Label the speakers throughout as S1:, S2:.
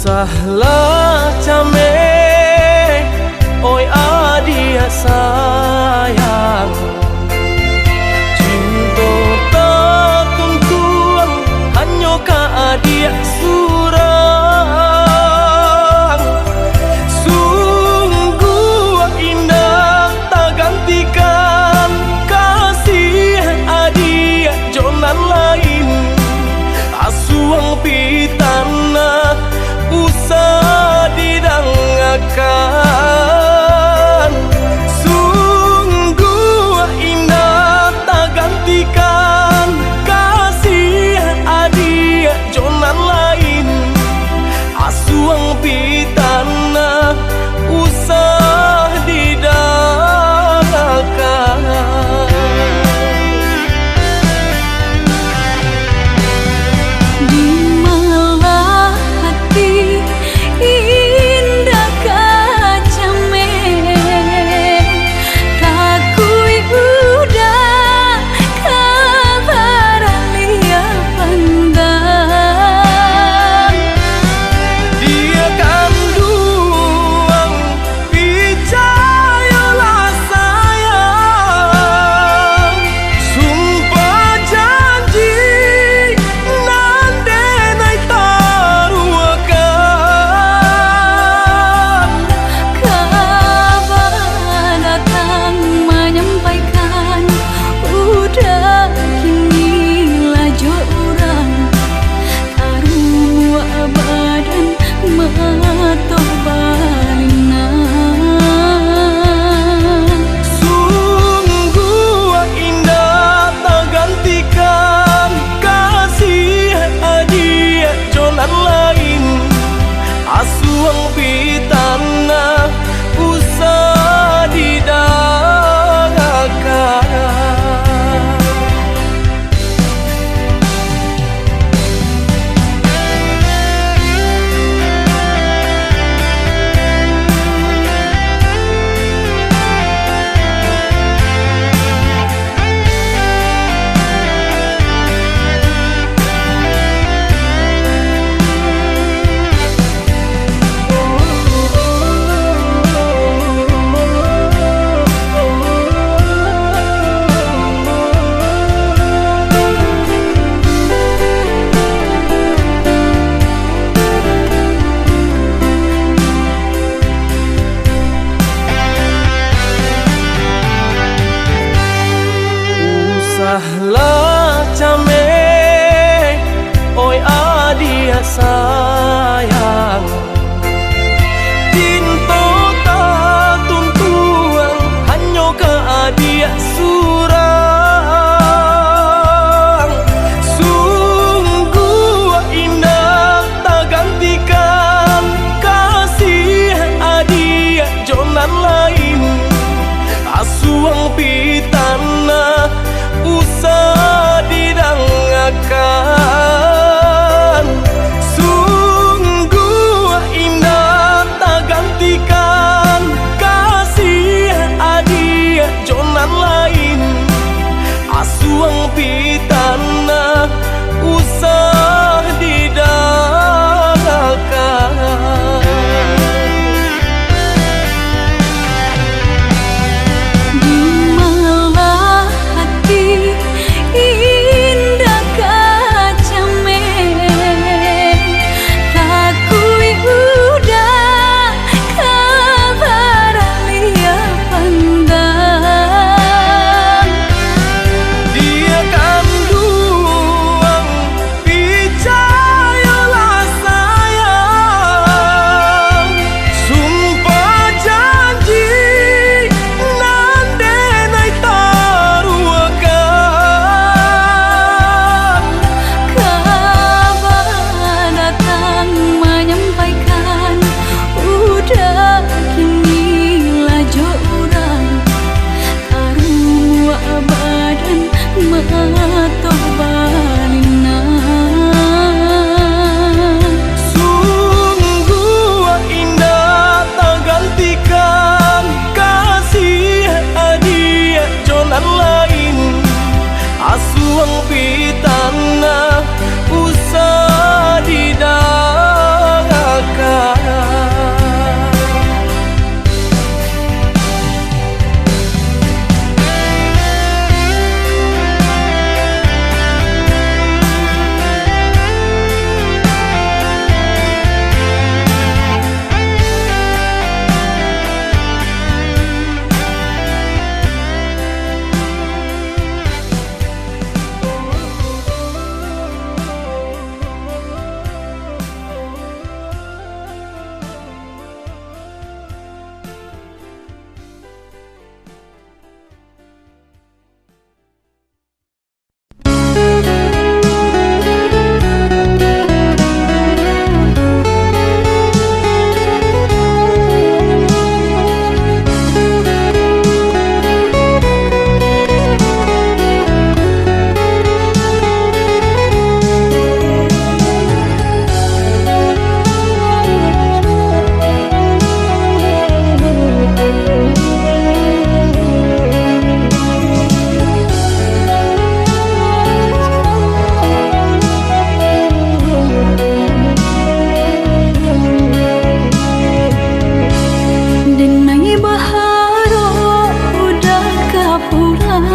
S1: Usahlah came, oi adia sayang, cinta tak tuntuan hanya ka adia surang. Sungguh indah tak gantikan kasih adia jonan lain, asuang pitana usah didangakan. Sungguh indah tak gantikan kasih adia jonan lain, asuang pitana usah didangakan. Asuang pitana usah didangakan. Usahlah came, oi adia sayang, cinta tak tuntuan hanya ka adia surang. Sungguh indah tak gantikan kasih adia jonan lain, asuang pitana usah didangakan. Sungguh indah tak gantikan kasih adia jonan lain, asuang pitana usah didangakan.
S2: Kabar lia pandang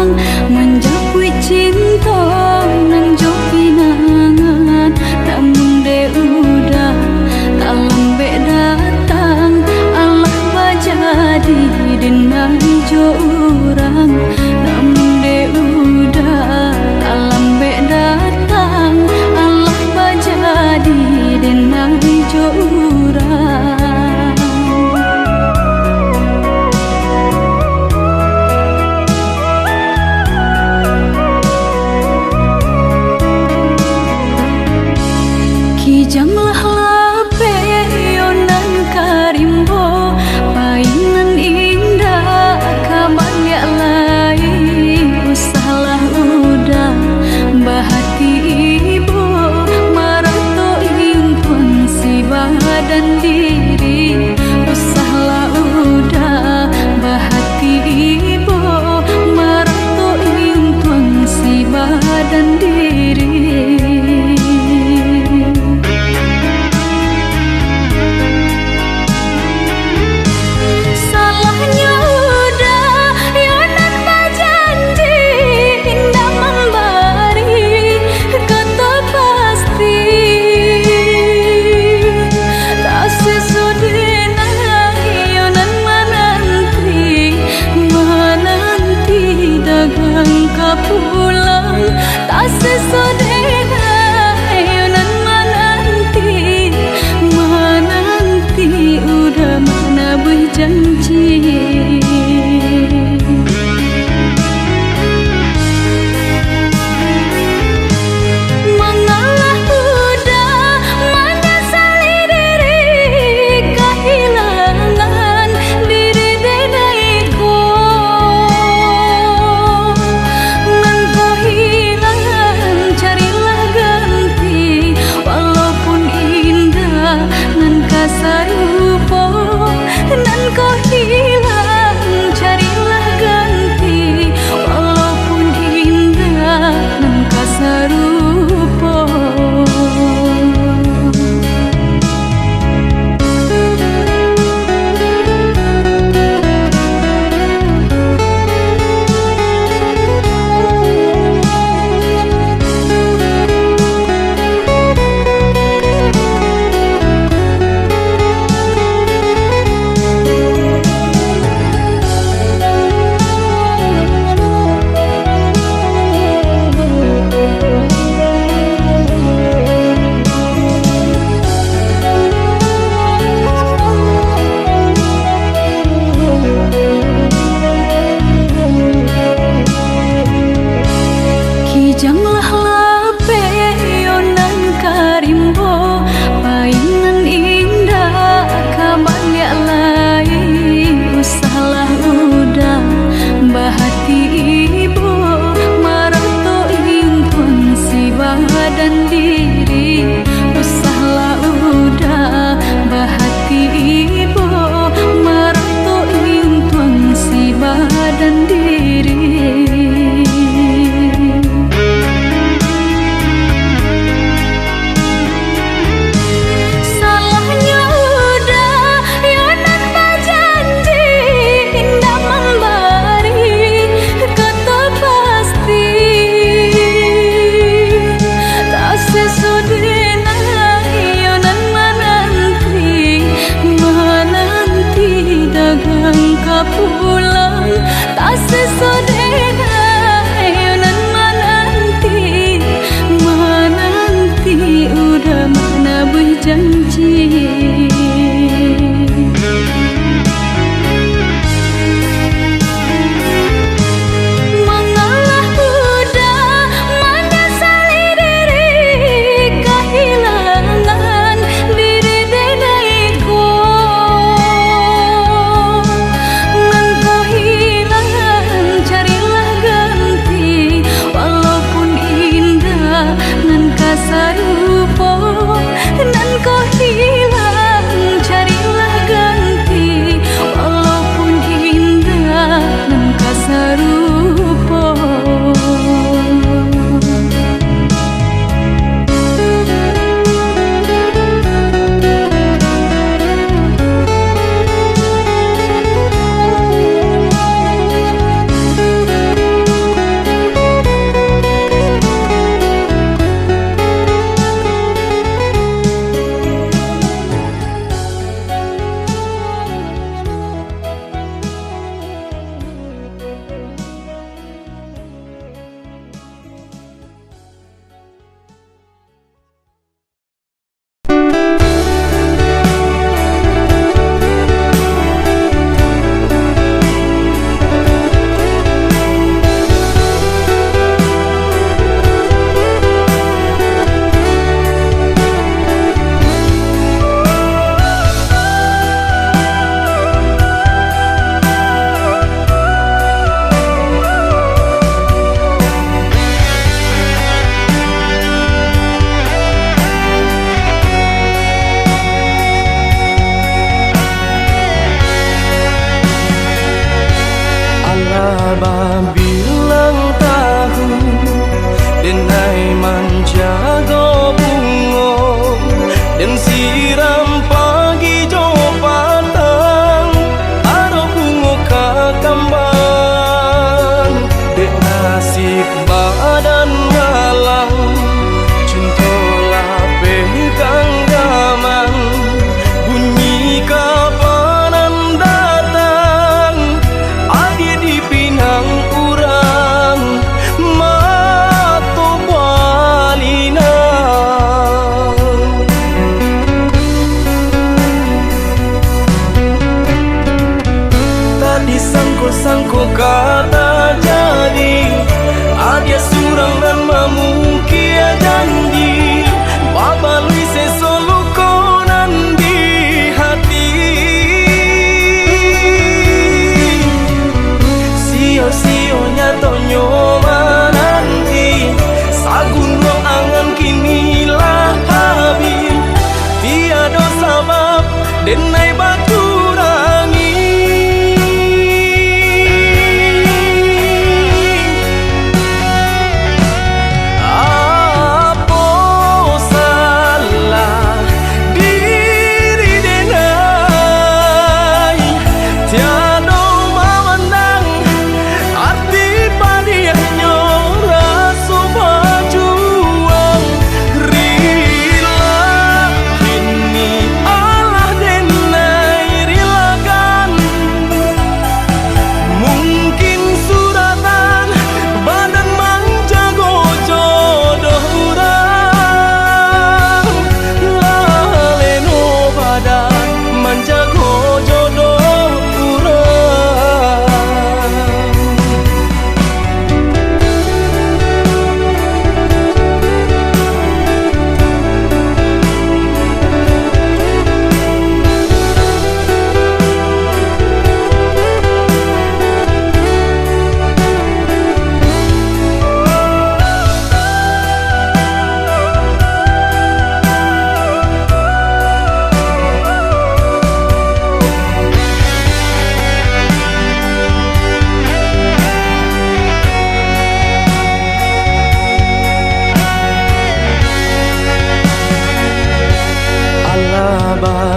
S2: pulang menjauhi cinta nan jo pinangan namun de udah tak lambe datang Allah bajadi denai jo urang namun de udah tak lambe datang Allah bajadi denai jo urang. Jamlah lape yonan karimbo painan indah kabalya lai usahlah udah bahati ibu marato impun si badan diri usahlah udah bahati ibu marato impun si badan diri. Pulang tak sesodena yonan menanti udah mana berjanji mengalah udah menyesali diri kehilangan diri denaiku. Sarupo nan kau hilang carilah ganti walaupun indah nan kasarupo. Jamlah lape yonan karimbo painan indah kabalya lai usahlah udah bahati ibu marato impun si badan diri usahlah udah bahati ibu marato impun si badan diri. Pulang tak sesodena yonan menanti udah mana berjanji. Sarupo nan kau hilang carilah ganti walaupun indah nan kasarupo.
S1: nasib badan malang, cintolah pegang gaman, bunyi kapanan datang, adi dipinang urang, mato balina. Tadi sangko-sangko kata jadi, adia surang dan mamukia janji, babalui sesolukonan di hati. Sio-sionya tonyo mananti, sagun ruang angan kini lah habis, tiada sabab denai batu rangi.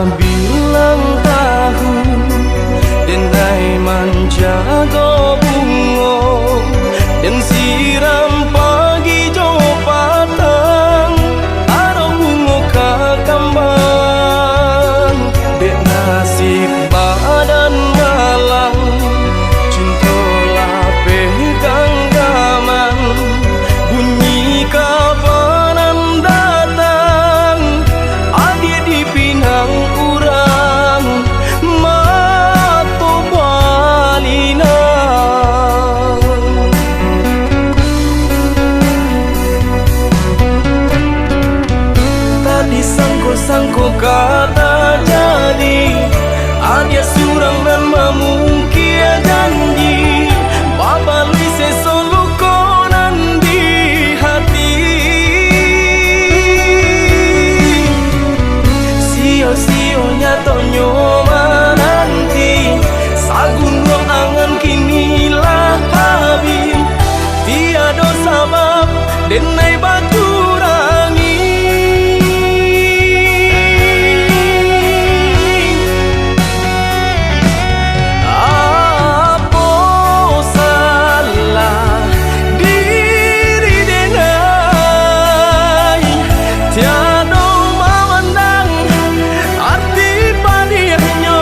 S1: Bilang tahu denai manjago bungo, dan siram pagi jo patang, aro bungo kakambang, dek nasib badan malang, cintolah pegang gaman, bunyi kapanan datang, adi dipinang urang, mato balina. Tadi sangko-sangko kata jadi, adia surang dan mamukia janji, babalui sesolukonan di hati. Sio-sionya tonyo mananti, sagun ruang angan kini lah habis, tiada sabab denai batu rangi. Apa salah diri denai, tiada memandang arti padiahnya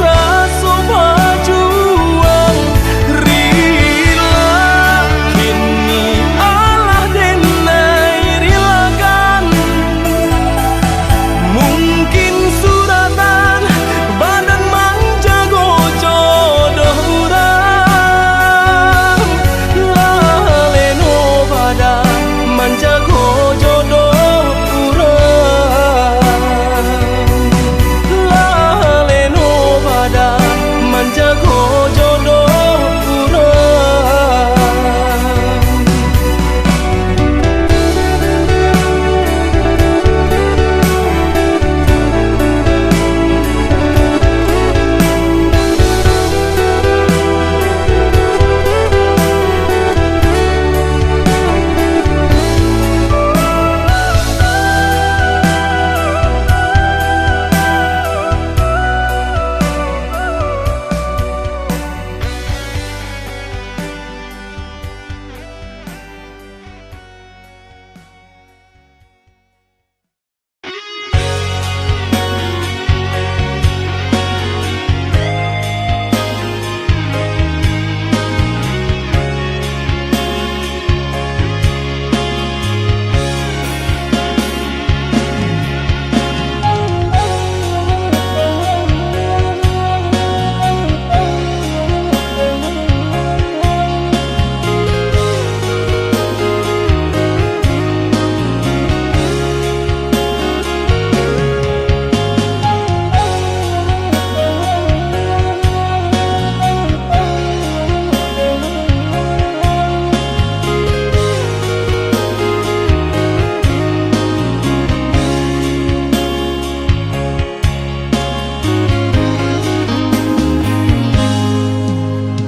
S1: rasa berjuang. Rila kini Allah denai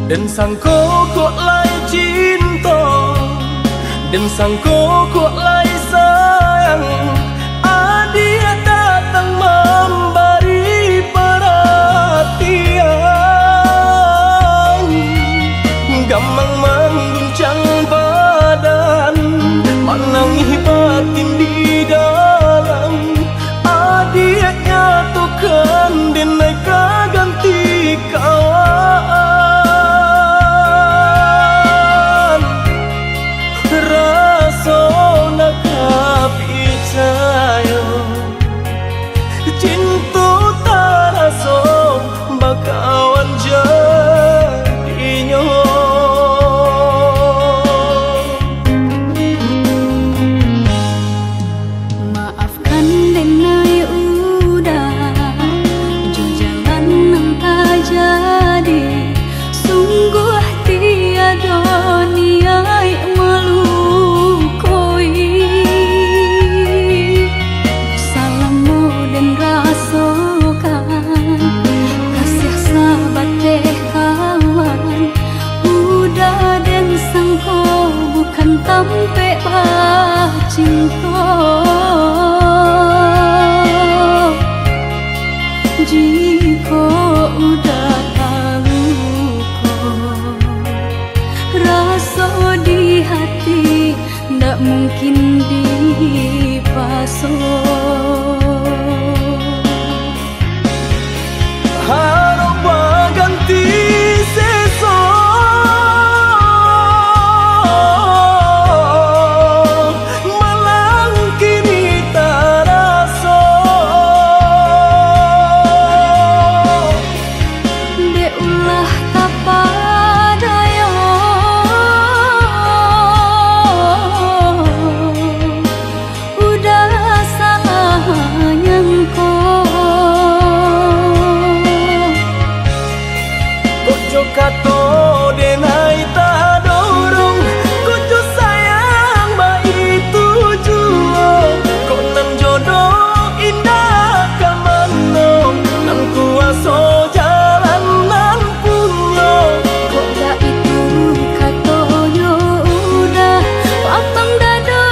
S1: Dan sangko kok lai cinta, dan sangko kok lai sayang. Dia datang memberi perhatian, gampang mengguncang badan, menangis batin di dalam. Dia nyatukan denai ganti kawan. Rasa nak percaya cinta tak rasa bakawan jadinya.
S2: Maafkan denai udah jo jalan nang tak jadi. Sungguh tiada niat melukoi. Salamu dan rasakan kasih sahabat deh kawan. Udah dan sangko bukan tampe bah cinta. Jika udah tahu kok rasa di hati ndak mungkin dipasok.
S1: Harap ganti seso, malang kini tak rasa.
S2: Deulah kapadaya udah salah nyangko.
S1: Kojo kato denai tak dorong, kojo sayang ba itu jua. Kok nan jodoh indah kamano, nan kuaso jalan nan punya.
S2: Kota itu katoyo udah papang dado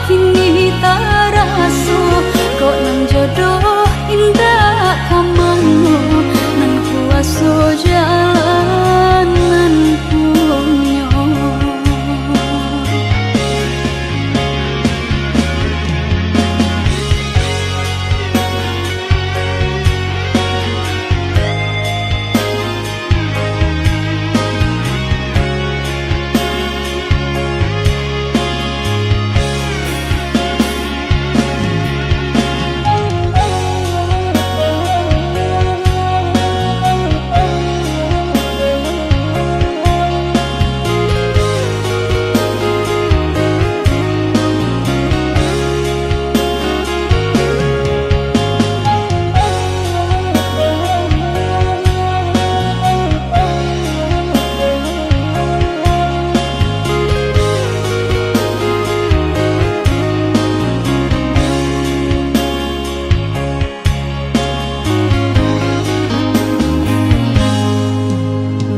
S2: kini taraso. Kok nang jodoh indah kamano, nan kuaso jalan nan punya.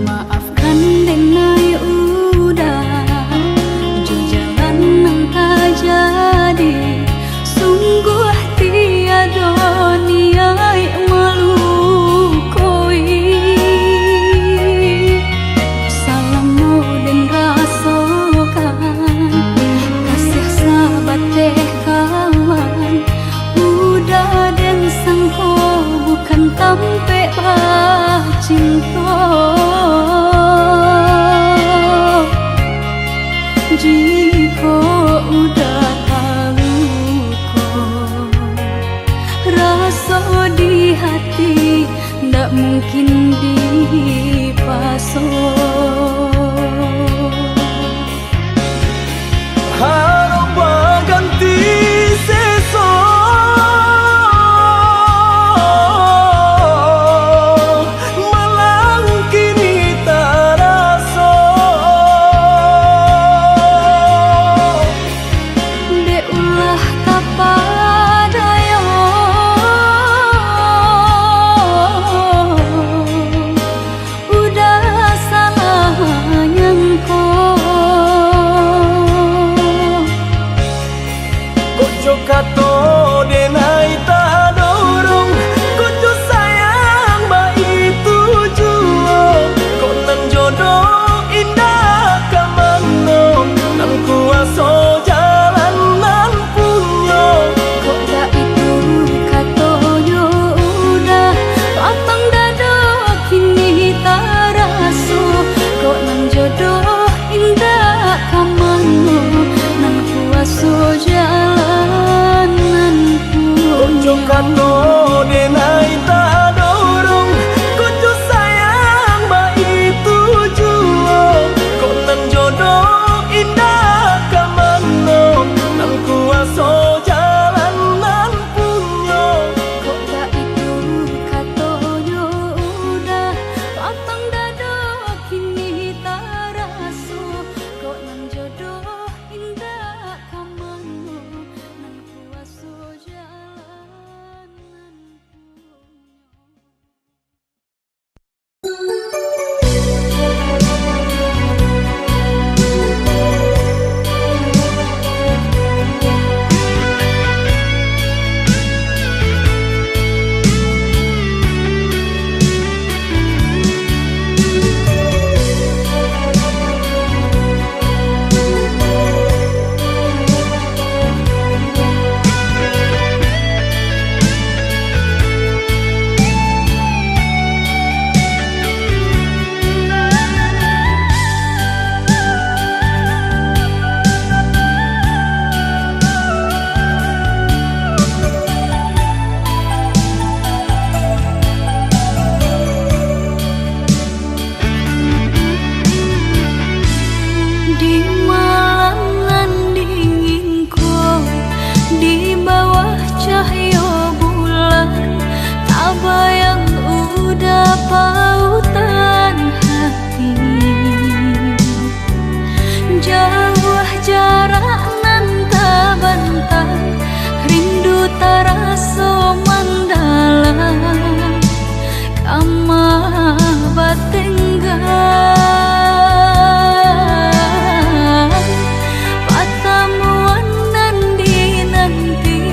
S2: Maafkan denai udah jo jalan nang tak jadi. Sungguh tiada niat melukoi. Salamu dan rasakan kasih sahabat deh kawan. Udah dan sangko bukan tampe bah cinta. Jika udah tahu kok rasa di hati ndak mungkin dipasok.
S1: Harap ganti seso, malang kini tak rasa.
S2: Deulah kapadaya udah salah
S1: kato denai tak dorong Kojo sayang ba itu juo Kok nan jodoh indah kamano Nan kuaso jalan nan punyo
S2: Kok tak itu katonyo udah potong dado kini tak raso Kok nan jodoh indah kamano Nan kuaso jalan nan punyo Di malam nan dinginku di bawah cahaya bulan tak bayang udah pautan hati jauh jarak nan tak bantang rindu tak rasa mandalam kamah batenggang patamuan nan dinanti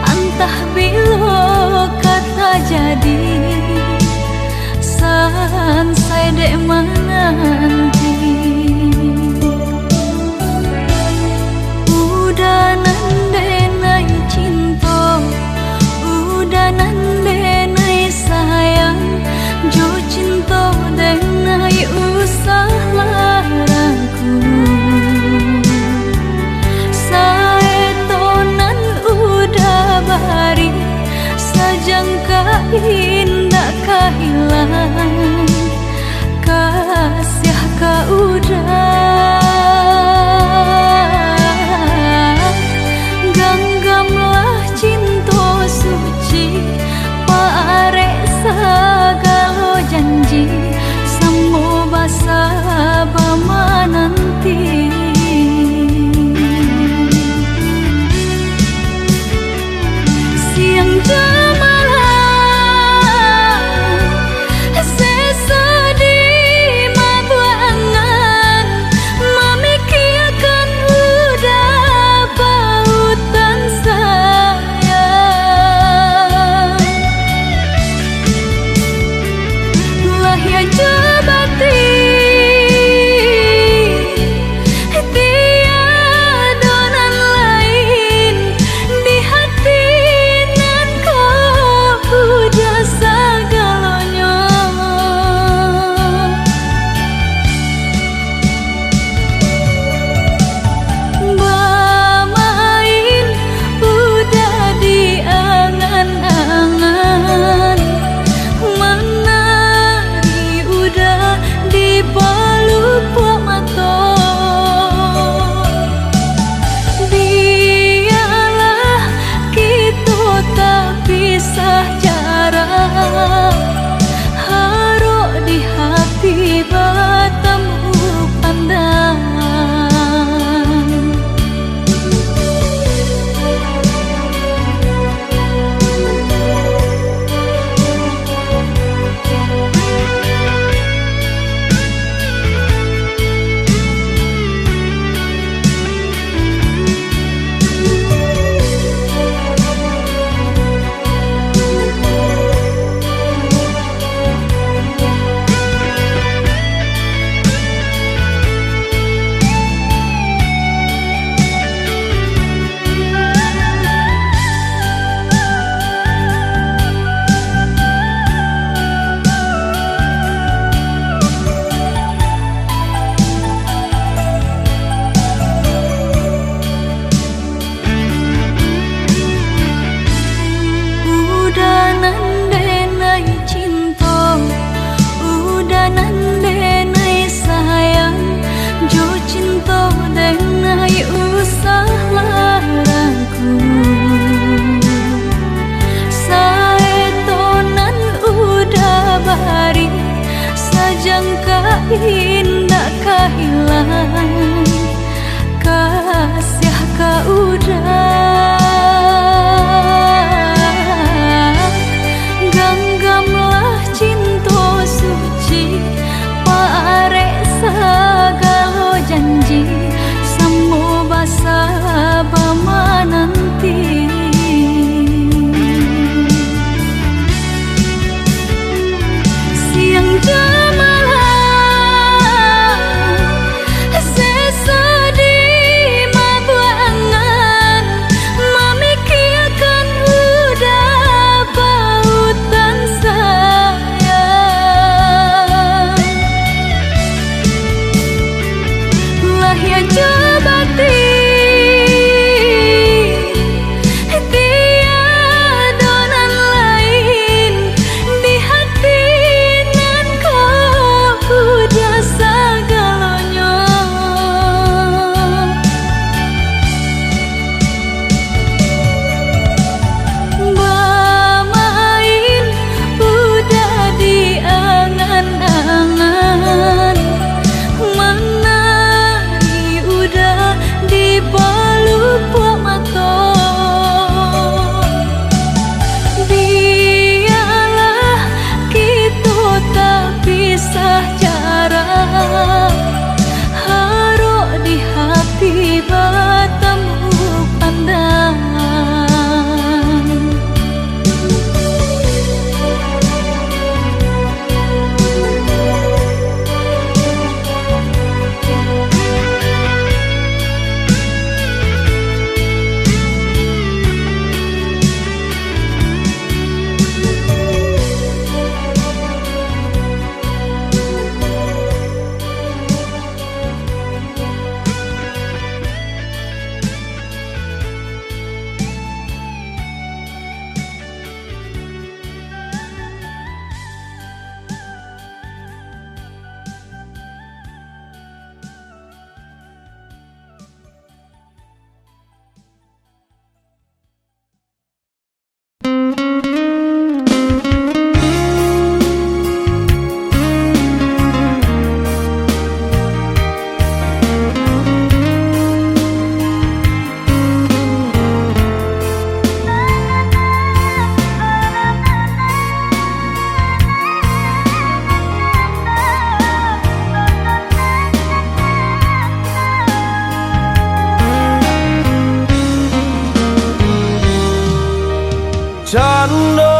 S2: antah bilo kata jadi sansai dek menanti udah nan denai cinta udah nan denai sayang jo cinta denai indah kehilangan kasih kau udah genggamlah cinta suci parek segala janji semua basa bama nanti siang jamalah sesedih mabuangan memikirkan udah bautan sayang lah ya coba
S1: Jando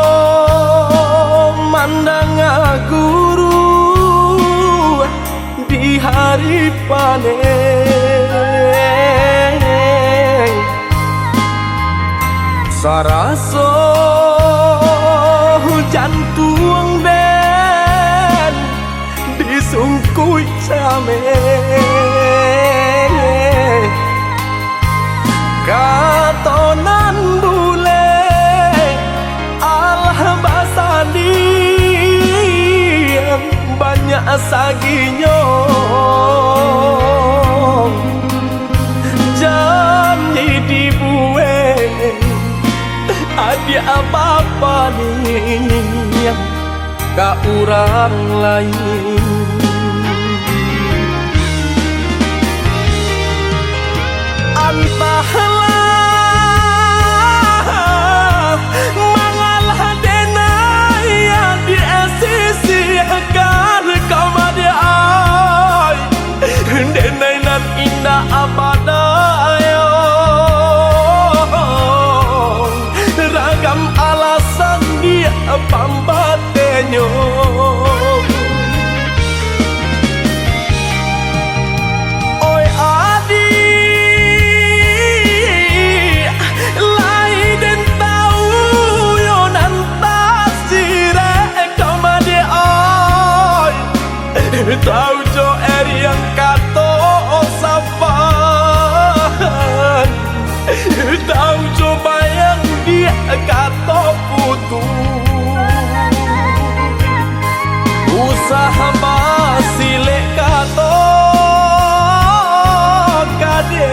S1: mandang guru di hari panen saraso hujan tuang den disungkui came katonan bule banyak saginyo janji dibueng ada apa-apa nih ke orang lain entahlah mangalah denai yang di sisi denai nan indah abadayo ragam alasan dia pambatenyo oi adi lai den tau yo nan tasire kamade oi tau jo eri yang kato osapan tahu coba yang dia kato putu usaha masile kato kade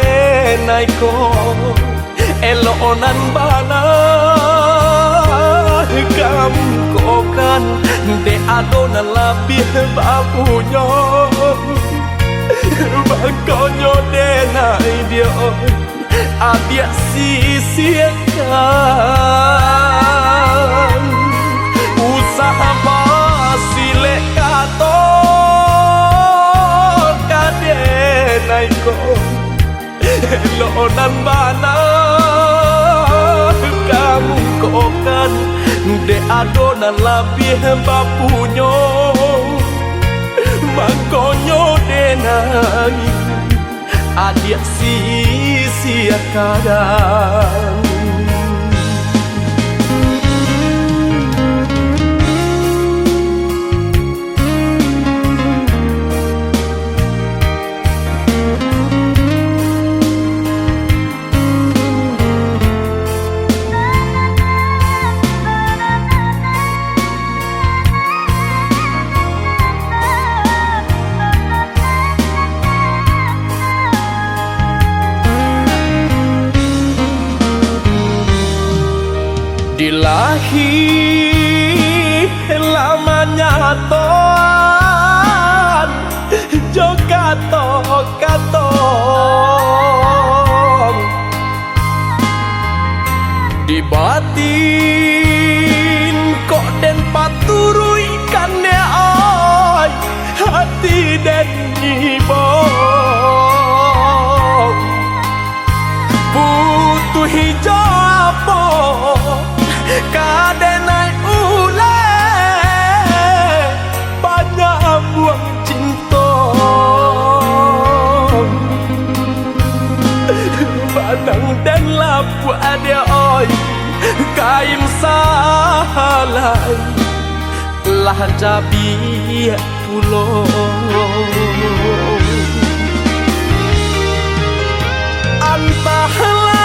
S1: naiko elonan bana kamu koka kan de adonan labih bapunya bakonyo denai dia adia sisihkan usaha basile kato kadenai ko lonan bana kamu kokan de adonan labih bapunyo makonyo denai adia sisihkan Dilahi lamanya toan joka katong di batin kok den paturui kan ne ay hati den nyibong butuh hijau kadenai ule banyak buang cinta badang dan lapu ada oi kain salai lah jabi pulau antahlah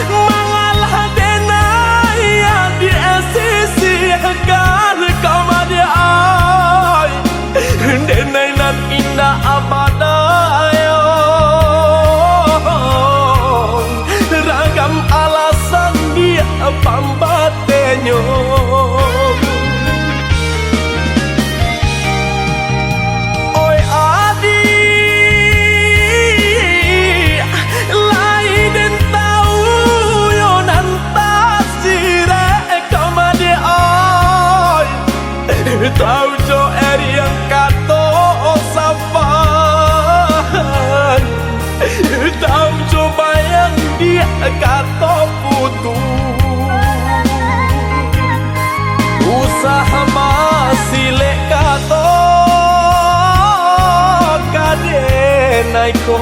S1: mengalah denai di sisihkan kamade ai denai nan indah abadayo ragam alasan dia pambatenyo oi adi lain tahu yo nanta sire kamade ai tahu jo eri yang kato safan tahu jo bayang dia kato putu usaha masih lekato kadenai ko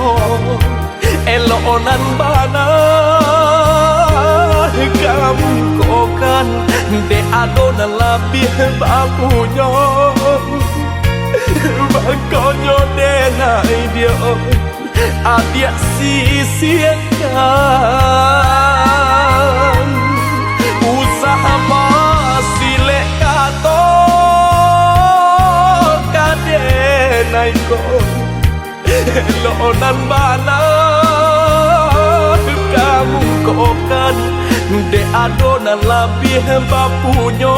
S1: elonan bana kamu kokan de adonan labih bapunya bakonyo denai dia adia sisihkan usaha masih lekato kadenai ko lonan bana kamu kokan de adonan labih bapunyo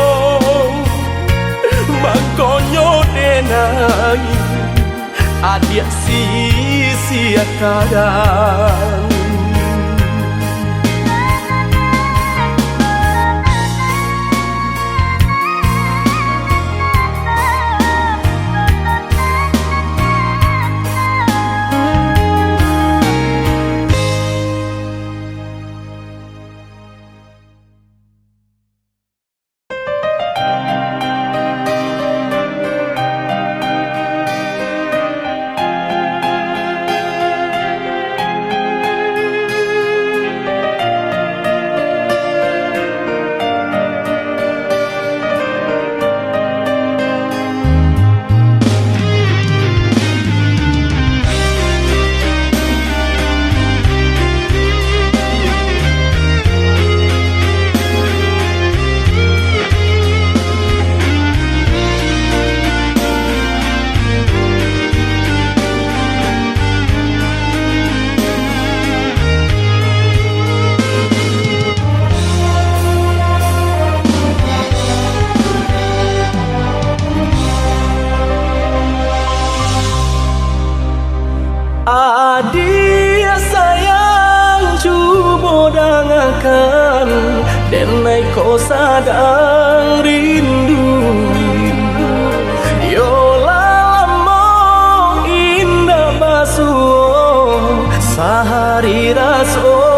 S1: makonyo denai adia sisihkan Adik sayang cuba dengarkan, denai kau sadang rindu. Yola lama indah basuh, sehari raso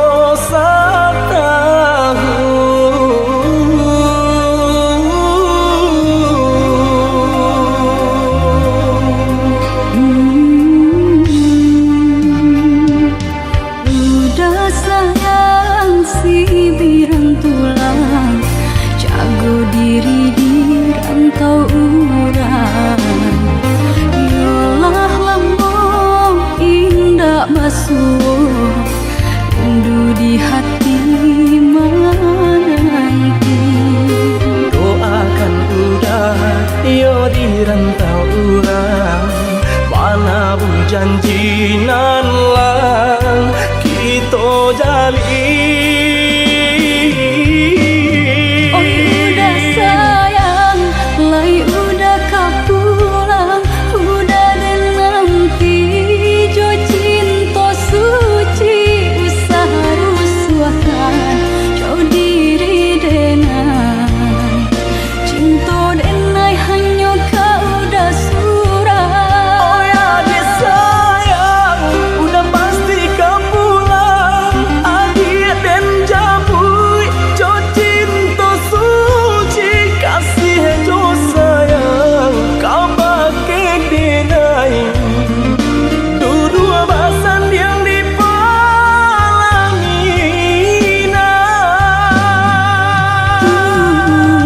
S2: rindu di hati menanti.
S1: Doakan udah yo di rantau urang, mana bu janji nan lang kita jalin.
S2: Oh udah sayang, lai udah kau pulang, udah dan nanti jo cinta suci usaha rusuhan jauh diri denai cinta denai hanya kau udah surah.
S1: Oh ya dia sayang, udah pasti kau pulang. Adik dan jabui jo cinta suci, kasih jo sayang kau pakai denai. Dua basan yang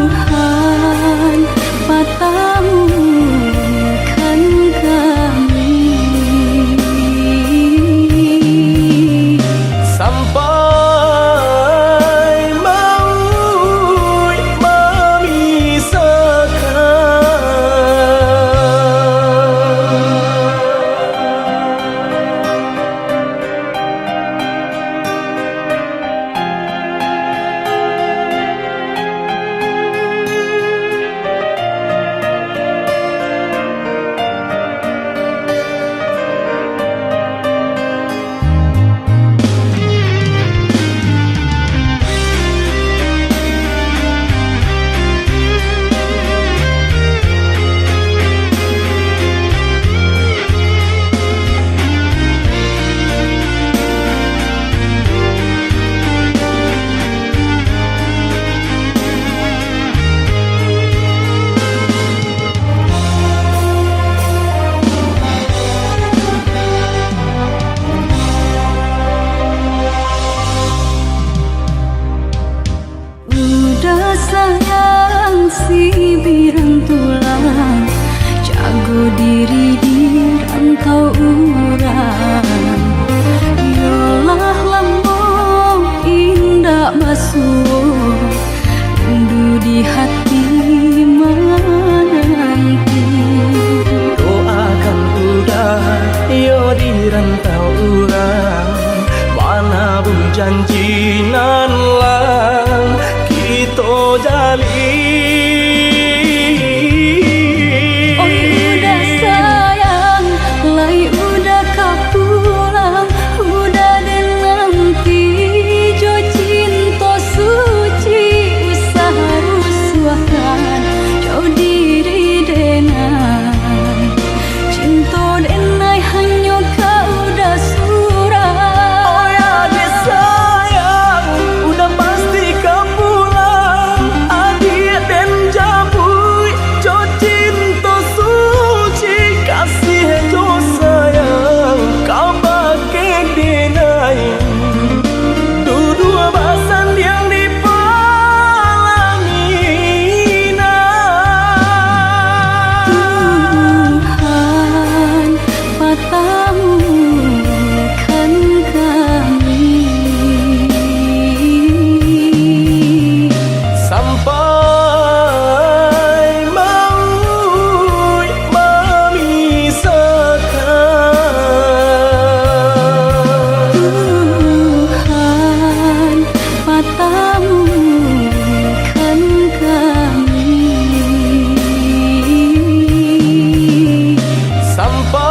S2: Tuhan patamukan kami
S1: sampai maut
S2: sayang si birang tulang, jago diri di rantau urang. Yolah lambung indah basuh, rindu di hati menanti.
S1: doakan udah yo di rantau urang, mana bu janji nan lang kita jalin.
S2: Oh udah sayang, lai udah kau pulang, udah dan nanti jo cinta suci usaha rusuhan jauh diri denai cinta denai hanya kau udah surah.
S1: Oh ya dia sayang, udah pasti kau pulang. Adik dan jabui jo cinta suci, kasih jo sayang kau pakai denai. Dua basan yang
S2: Tuhan patamukan kami
S1: sampai maut memisahkan.
S2: Tuhan patamukan kami
S1: Sampai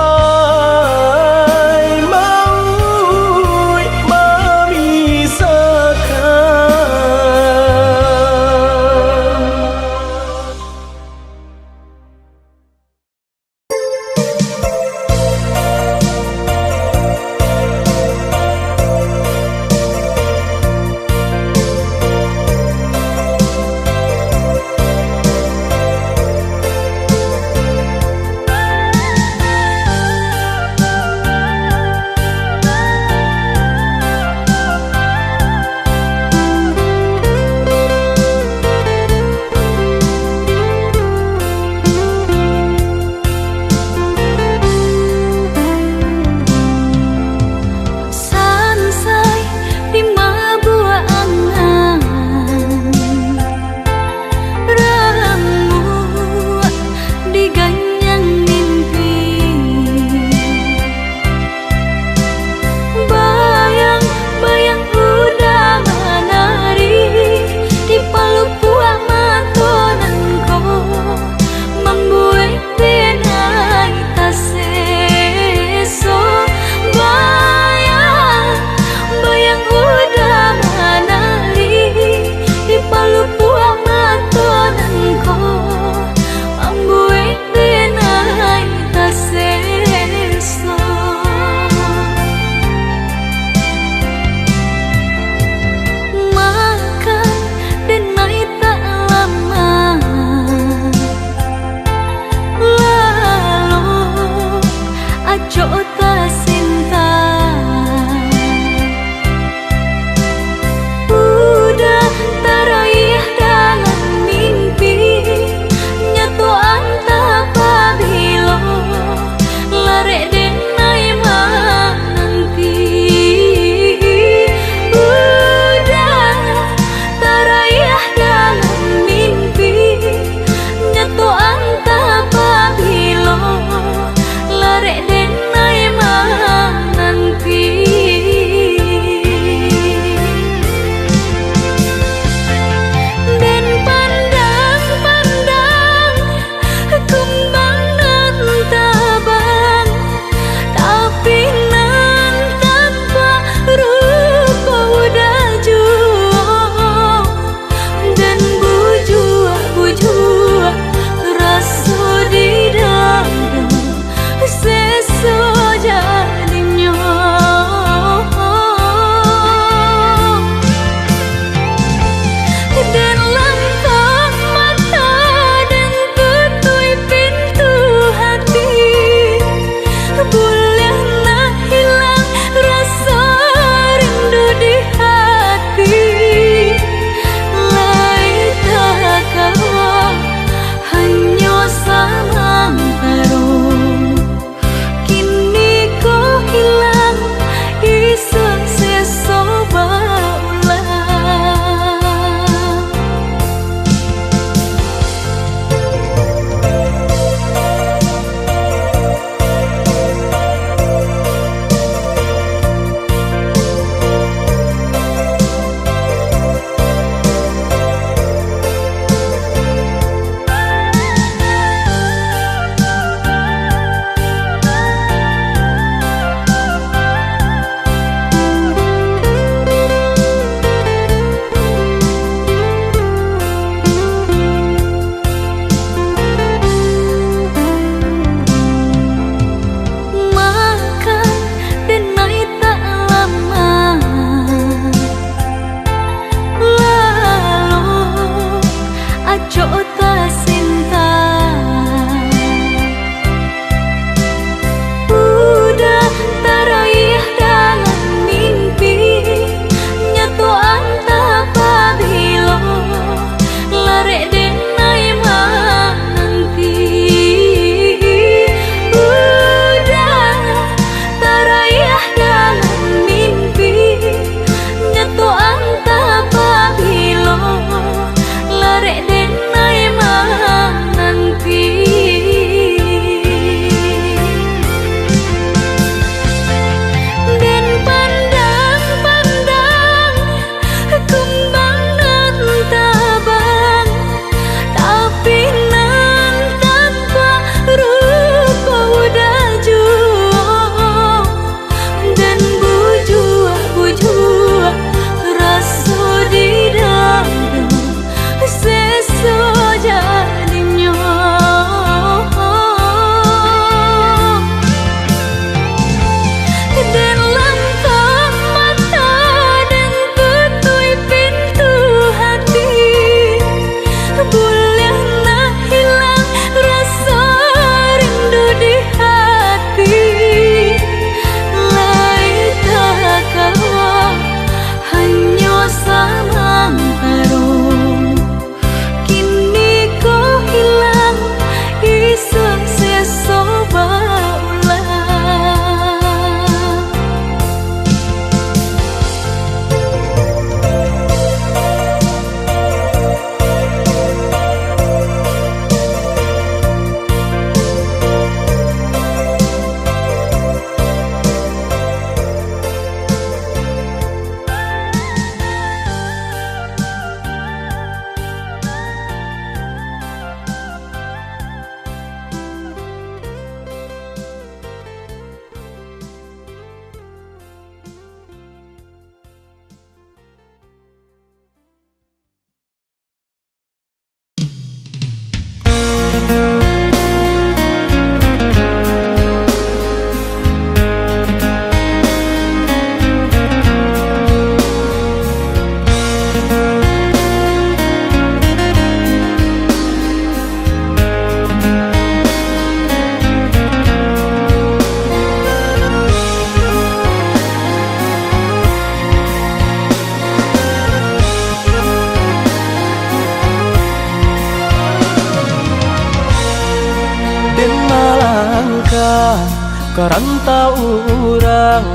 S1: Karantau orang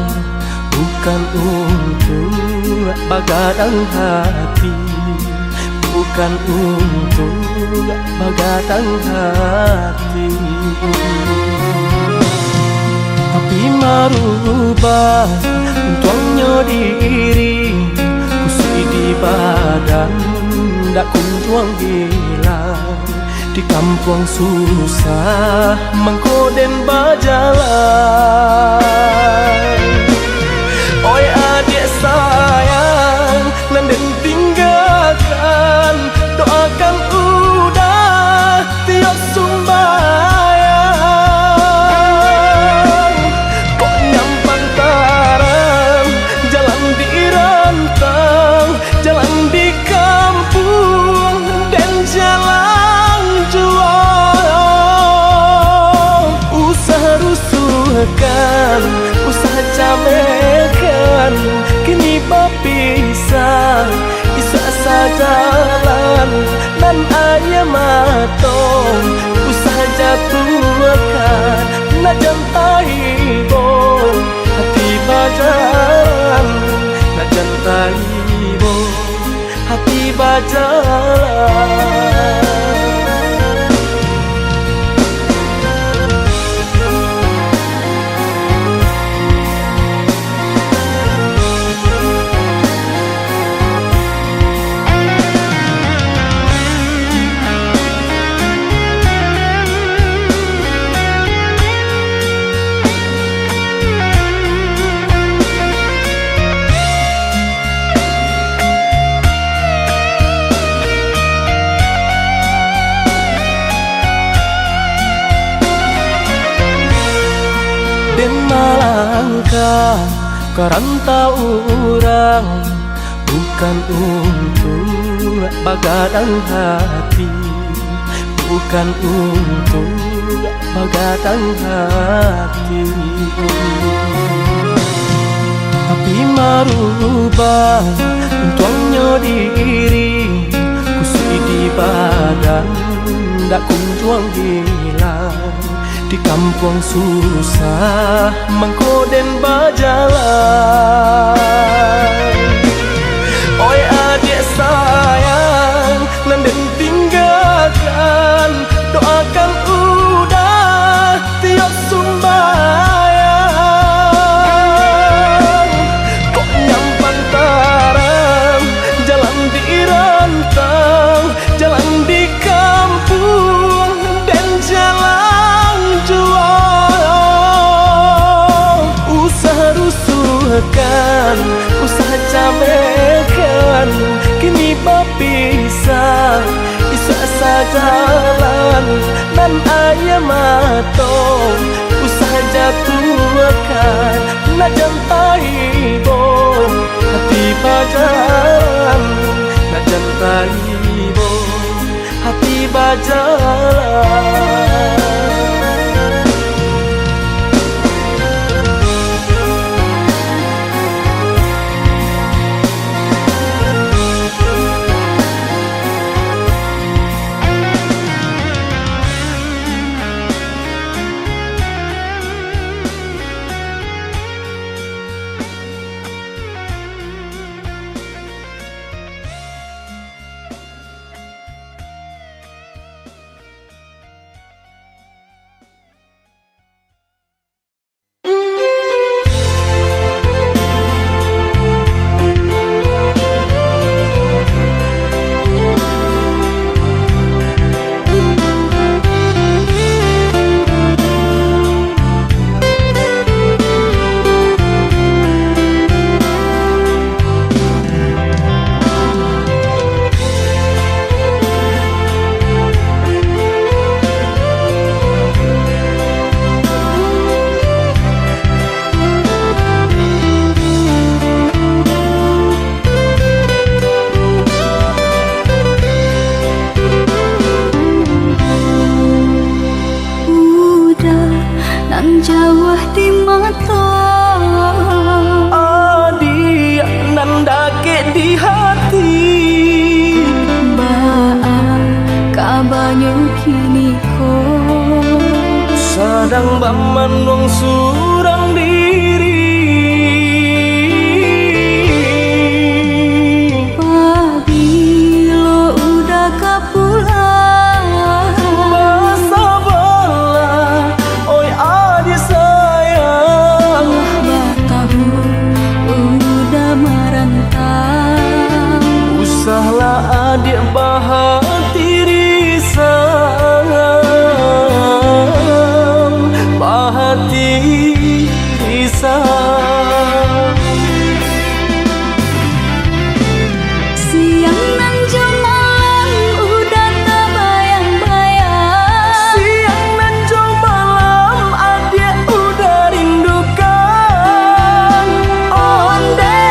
S1: bukan untuk bagadang hati, bukan untuk bagadang hati, tapi merubah untuknya diri kusui di badan dak kunjuang hilang di kampung susah mengkoden bajalan. Oi adik sayang nanden tinggalkan, doakan udah tiap sumbayang. Kok nyampang taran jalan di rantang, jalan di kampung dan jalan jual. Usaha rusuhkan, usaha camekan, kini berpisah, isa sajalan dan ayah matong. Usaha jatuhkan, nak jantai bo, hati bajalan, nak jantai bo, hati bajalan. Den malangkah karantau orang bukan untuk bagadang hati, bukan untuk bagadang hati, tapi merubah untuknya diri kusui di badan dak kunjuang hilang di kampung susah mengkoden bajalan. Oi adik sayang nanden tinggalkan, doakan udah tiap sumbayang. Kok nyampang taran jalan di rantang, jalan di kampung dan jalan jual. Usaha rusuhkan, usaha camekan, kini berpisah, isa sajalan dan ayah matong. Usaha jatuhkan, nak jantai bo, hati bajalan, nak jantai bo, hati bajalan. Kadang bamanung surang diri
S2: Pabilo udah kapulang
S1: Basa bala oi adik sayang
S2: Batahu udah merentang
S1: Usahlah adik bahati risang Bahati risang
S2: Siang nan malam udah terbayang-bayang
S1: Siang dan jauh malam adik udah rindukan Onde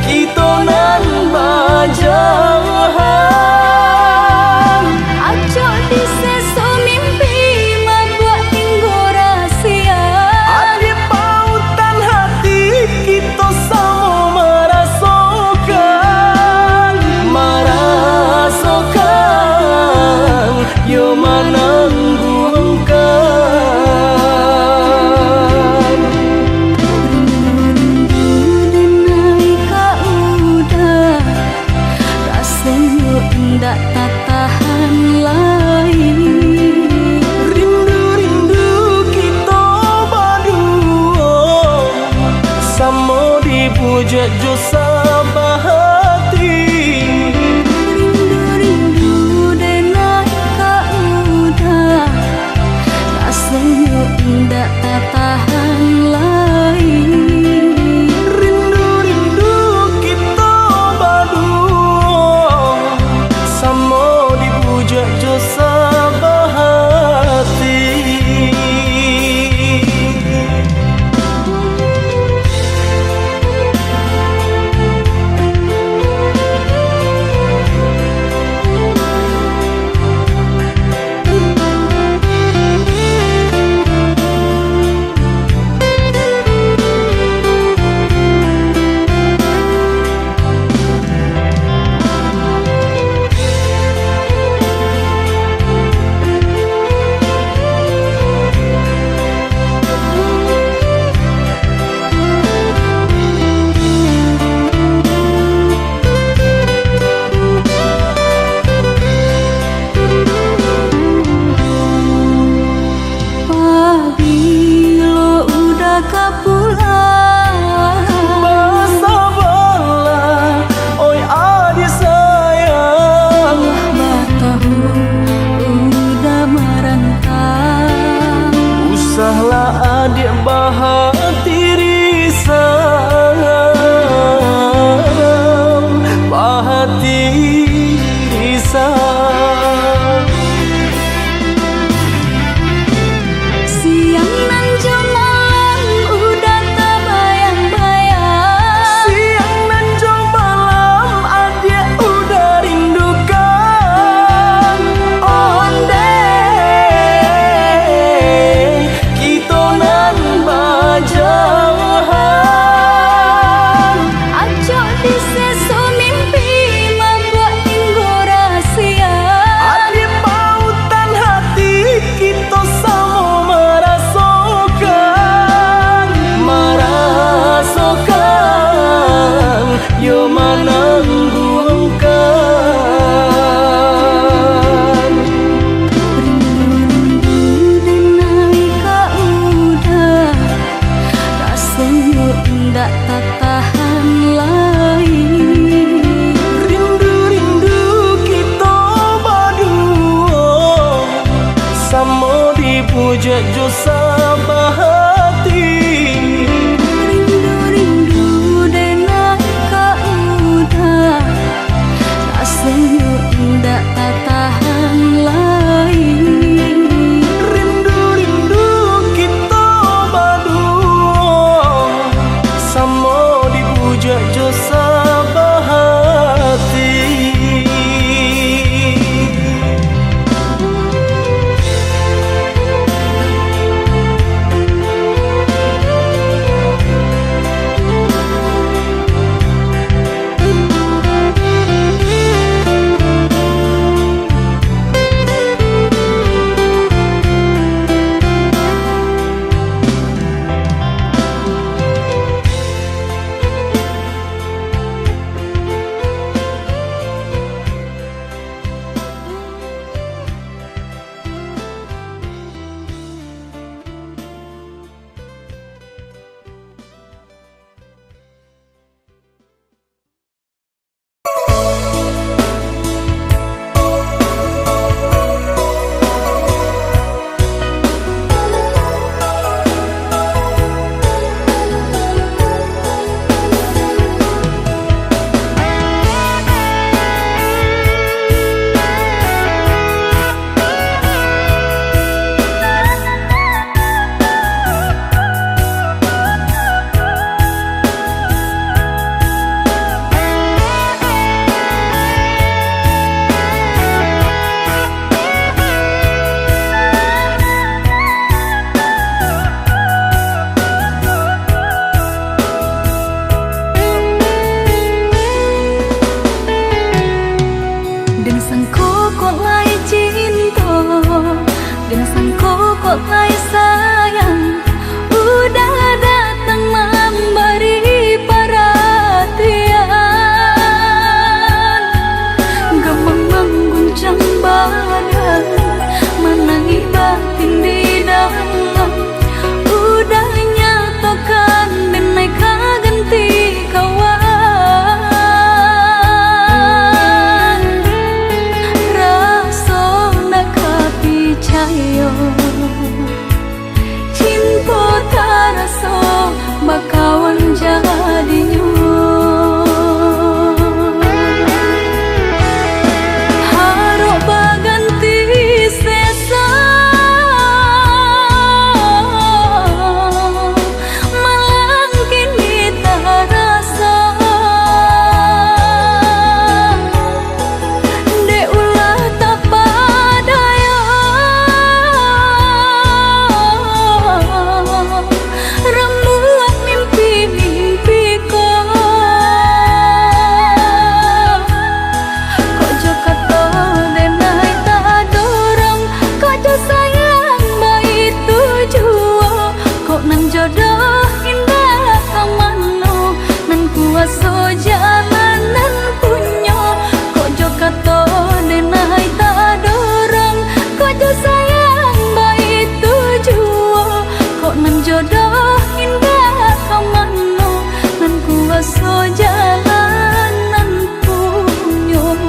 S1: kita nan bajahan
S2: Aco di seso mimpi membuat tinggal rahasia
S1: Adik pautan hati kita sama merasakan yo menangguhkan
S2: Rindu naik ka udah rasanya ndak tak tahan lain
S1: Rindu-rindu kita berdua sama dipuja jo sabahati
S2: Rindu dan naik ka udah rasanya ndak tak tahan lain
S1: Rindu-rindu kita berdua sama dipuja jo sabahati
S2: Pabilo udah kapulang
S1: Basa bala oi adik sayang
S2: Batahu udah merentang
S1: Usahlah adik bahati risang Bahati risang
S2: Siang nan malam udah terbayang-bayang
S1: Siang dan jauh malam adik udah rindukan Onde kita nan
S2: kuasa jalanan punyo.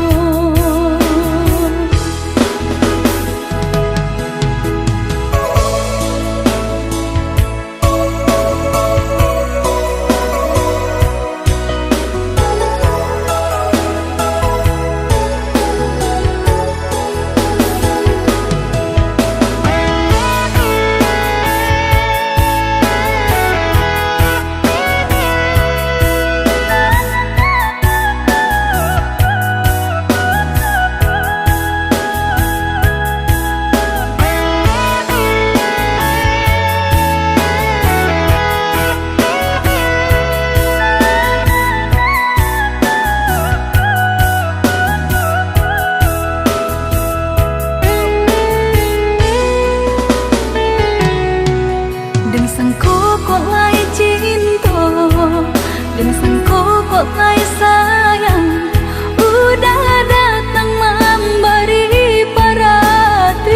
S2: Dan sangko kok lai sayang udah datang memberi perhatian,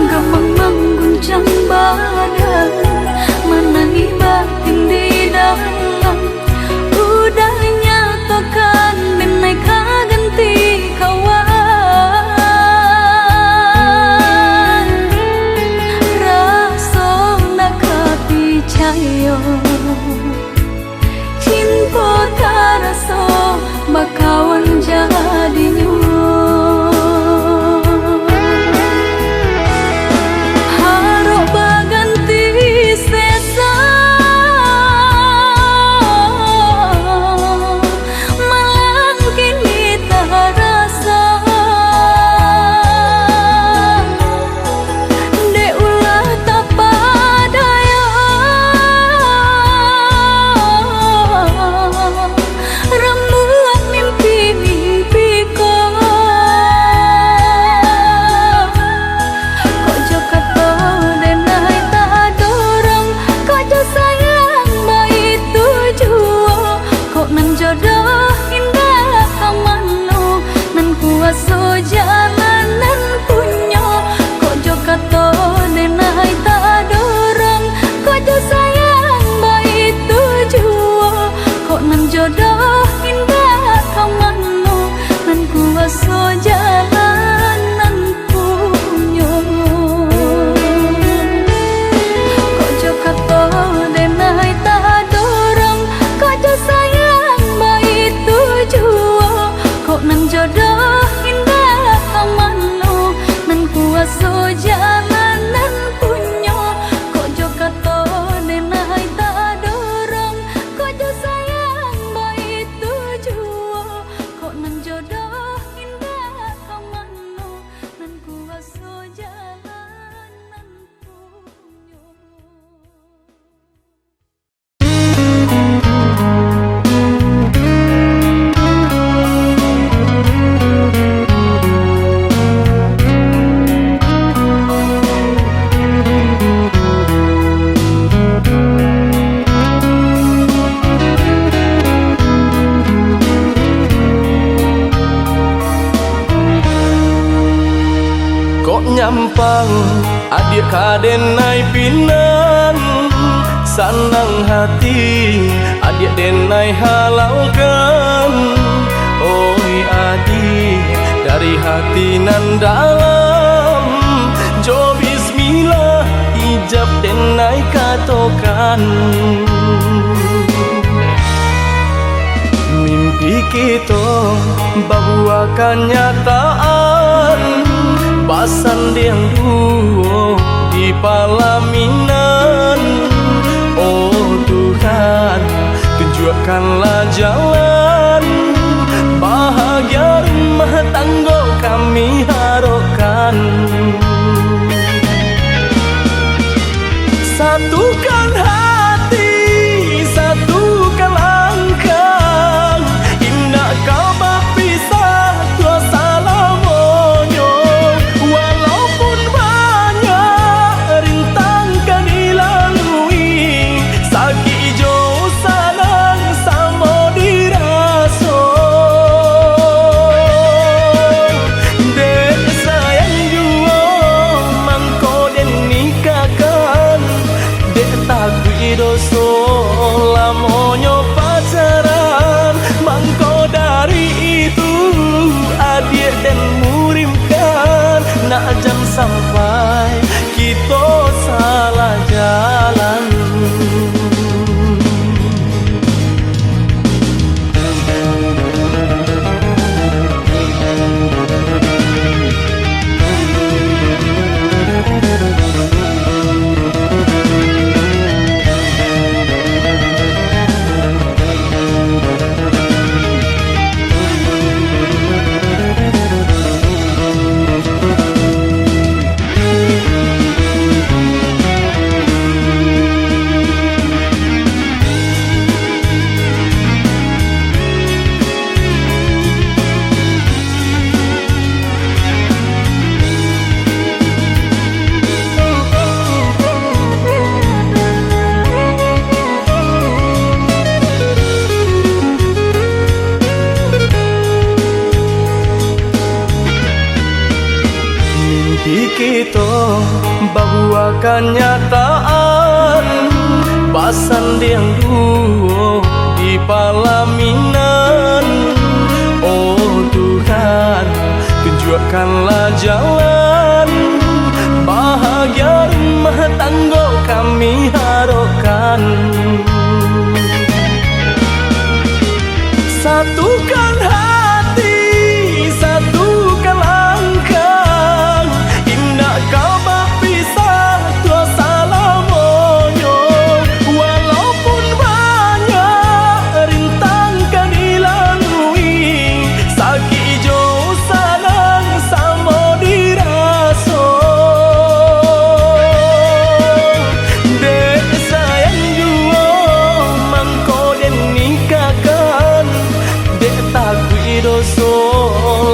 S2: gampang mengguncang badan, menangi batin di dalam, udah nyatakan dan naik ganti kawan, rasa nak percaya cinta terasa bakawan jadinya. Harap berganti sesa malang kini terasa de ulah tak padaya rembulan mimpi-mimpiku. Kok jo kata denai tak dorong, kok jo sayang baik tujuan, kok nan jodoh indah kamano, nan kuasa jalanan punyo. Kok jo kata denai tak dorong, kok jo sayang baik tujuan, kok nan jodoh indah kamano, nan kuasa jalanan punyo. Kok jo kata denai tak dorong, kok jo sayang baik tujuan, kok nan jodoh indah kamano, nan kuasa jalanan punyo. Kok jo kata denai tak dorong, kok jo sayang baik tujuan, kok nan jodoh indah kamano, nan kuasa jalanan punyo.
S1: Kok nyampang adik kadenai pinan, sanang hati adik denai halalkan. Oi adik dari hati nan dalam, jo bismillah ijab denai katokan. Mimpi kita bahwa kenyataan, basan yang duo di palaminan. Oh Tuhan, tunjukkanlah jalan bahagia rumah tangga kami harapkan. Satukan hati, satukan langkah, indah kau berpisah tua salamonyo. Walaupun banyak rintang kan dilalui, sakit jo salang sama diri. kita bahwa kenyataan basanding duo di palaminan. Oh Tuhan, tunjukkanlah jalan bahagia rumah tangga kami harapkan. Satukan hati, satukan langkah, indah kau berpisah tua salamonyo. Walaupun banyak rintang kan dilalui, sakit jauh sadang sama diraso. Dek sayang jua mangko den nikahkan, dek takui doso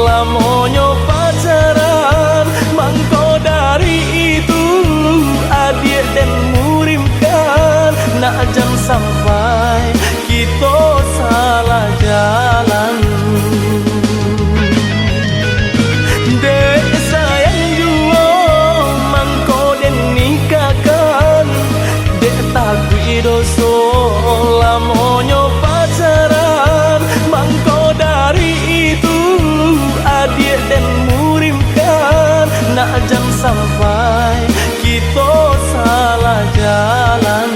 S1: lamonyo pacaran. Mangko dari itu adik dan murimkan, nak jangan sampai kita salah jalan. Dek sayang jua mangko den nikahkan, dek takui doso lamonyo pacaran. Mangko dari itu adik dan murimkan, nak jangan sampai kita salah jalan.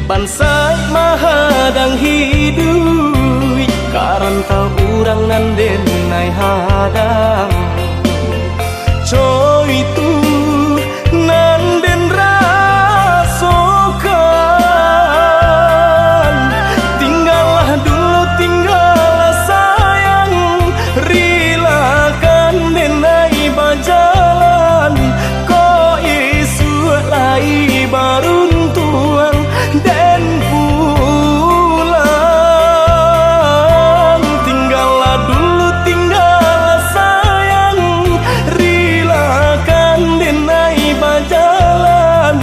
S1: Bansai mahadang hidup karanta urang nan denai hadang. Coy itu nan den rasokan, tinggallah dulu tinggallah sayang, rilakan denai bajalan. Ko isu lai baruntuan dan pulang, tinggallah dulu tinggallah sayang, rilakan denai bajalan.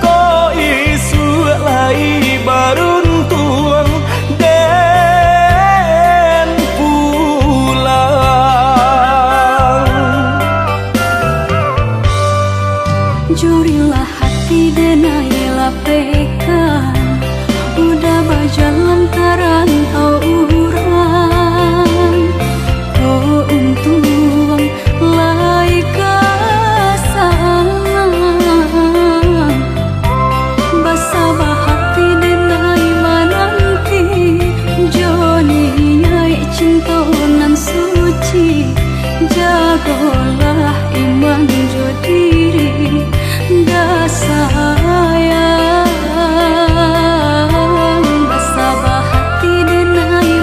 S1: Ko isu lai baruntuan dan pulang.
S2: Jurilah hati denai lapekan, udah berjalan terantau urang. Kau untung lai kesalang, basabah hati denai menanti. Joni nyai cinta nan suci, jagalah iman jo diri. Dah sayang, basabah hati denai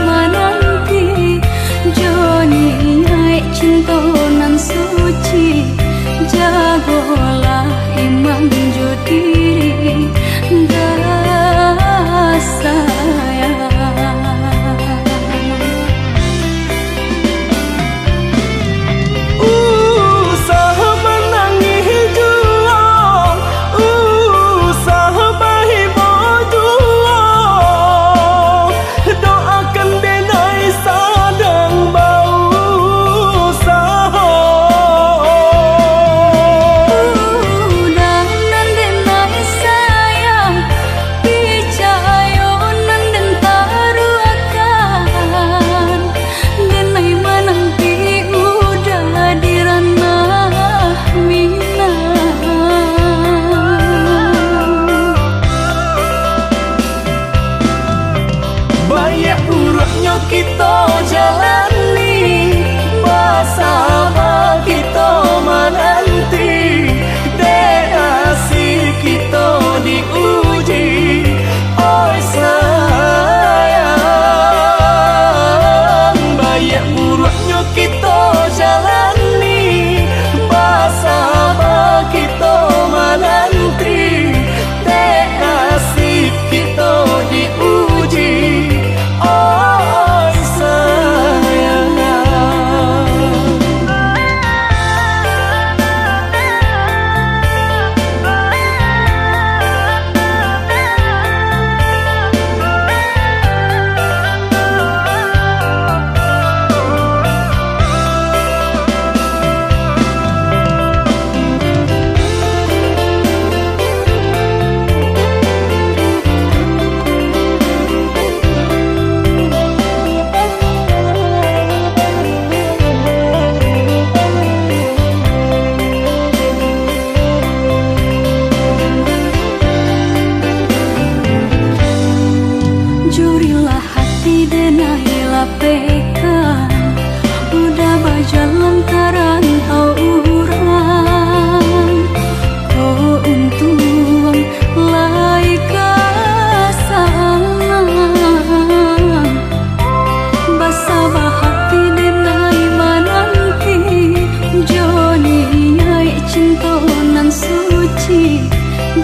S2: suci,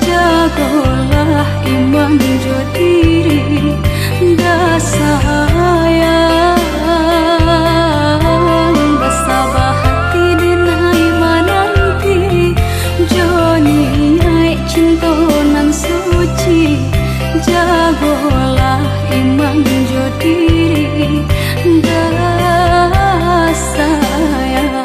S2: jagolah iman jo diri dah sayang, basabah hati dinai mananti joni ai cinta nan suci, jagolah iman jo diri dah sayang.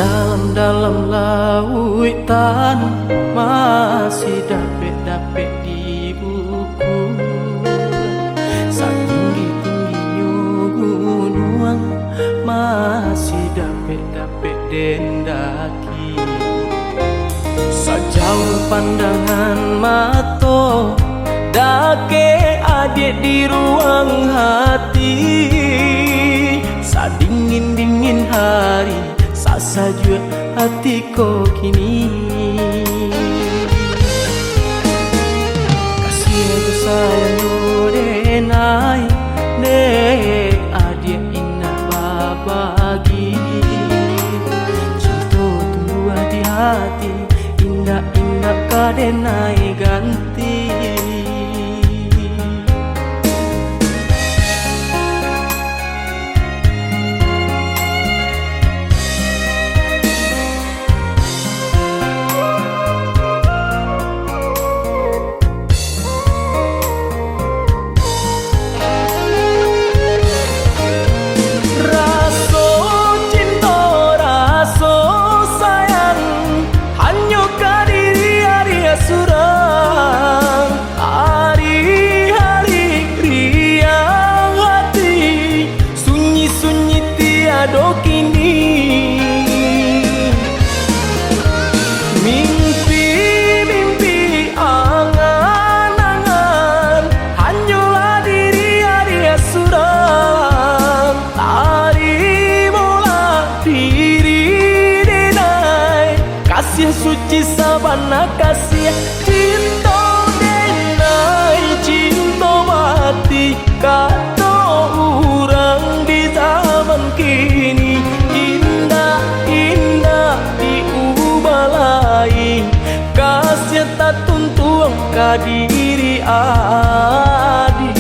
S1: Dalam lautan masih dapet di buku. Setinggi-tingginya gunung masih dapet dendaki. Sejauh pandangan mata dake adik di ruang hati. Sadingin-dingin hari saja hatiku kini. Kasih aku sayang denai ne adik indah babagi. Cinta tumbuh di hati, indah-indah kadenai ganti. Mimpi-mimpi angan-angan hanyalah diri adia suram. Tari bola diri denai kasih suci sabana kasih cinta denai cinta mati kata orang di zaman kini. Indah diubah lain kasih tak tuntung ke diri adik.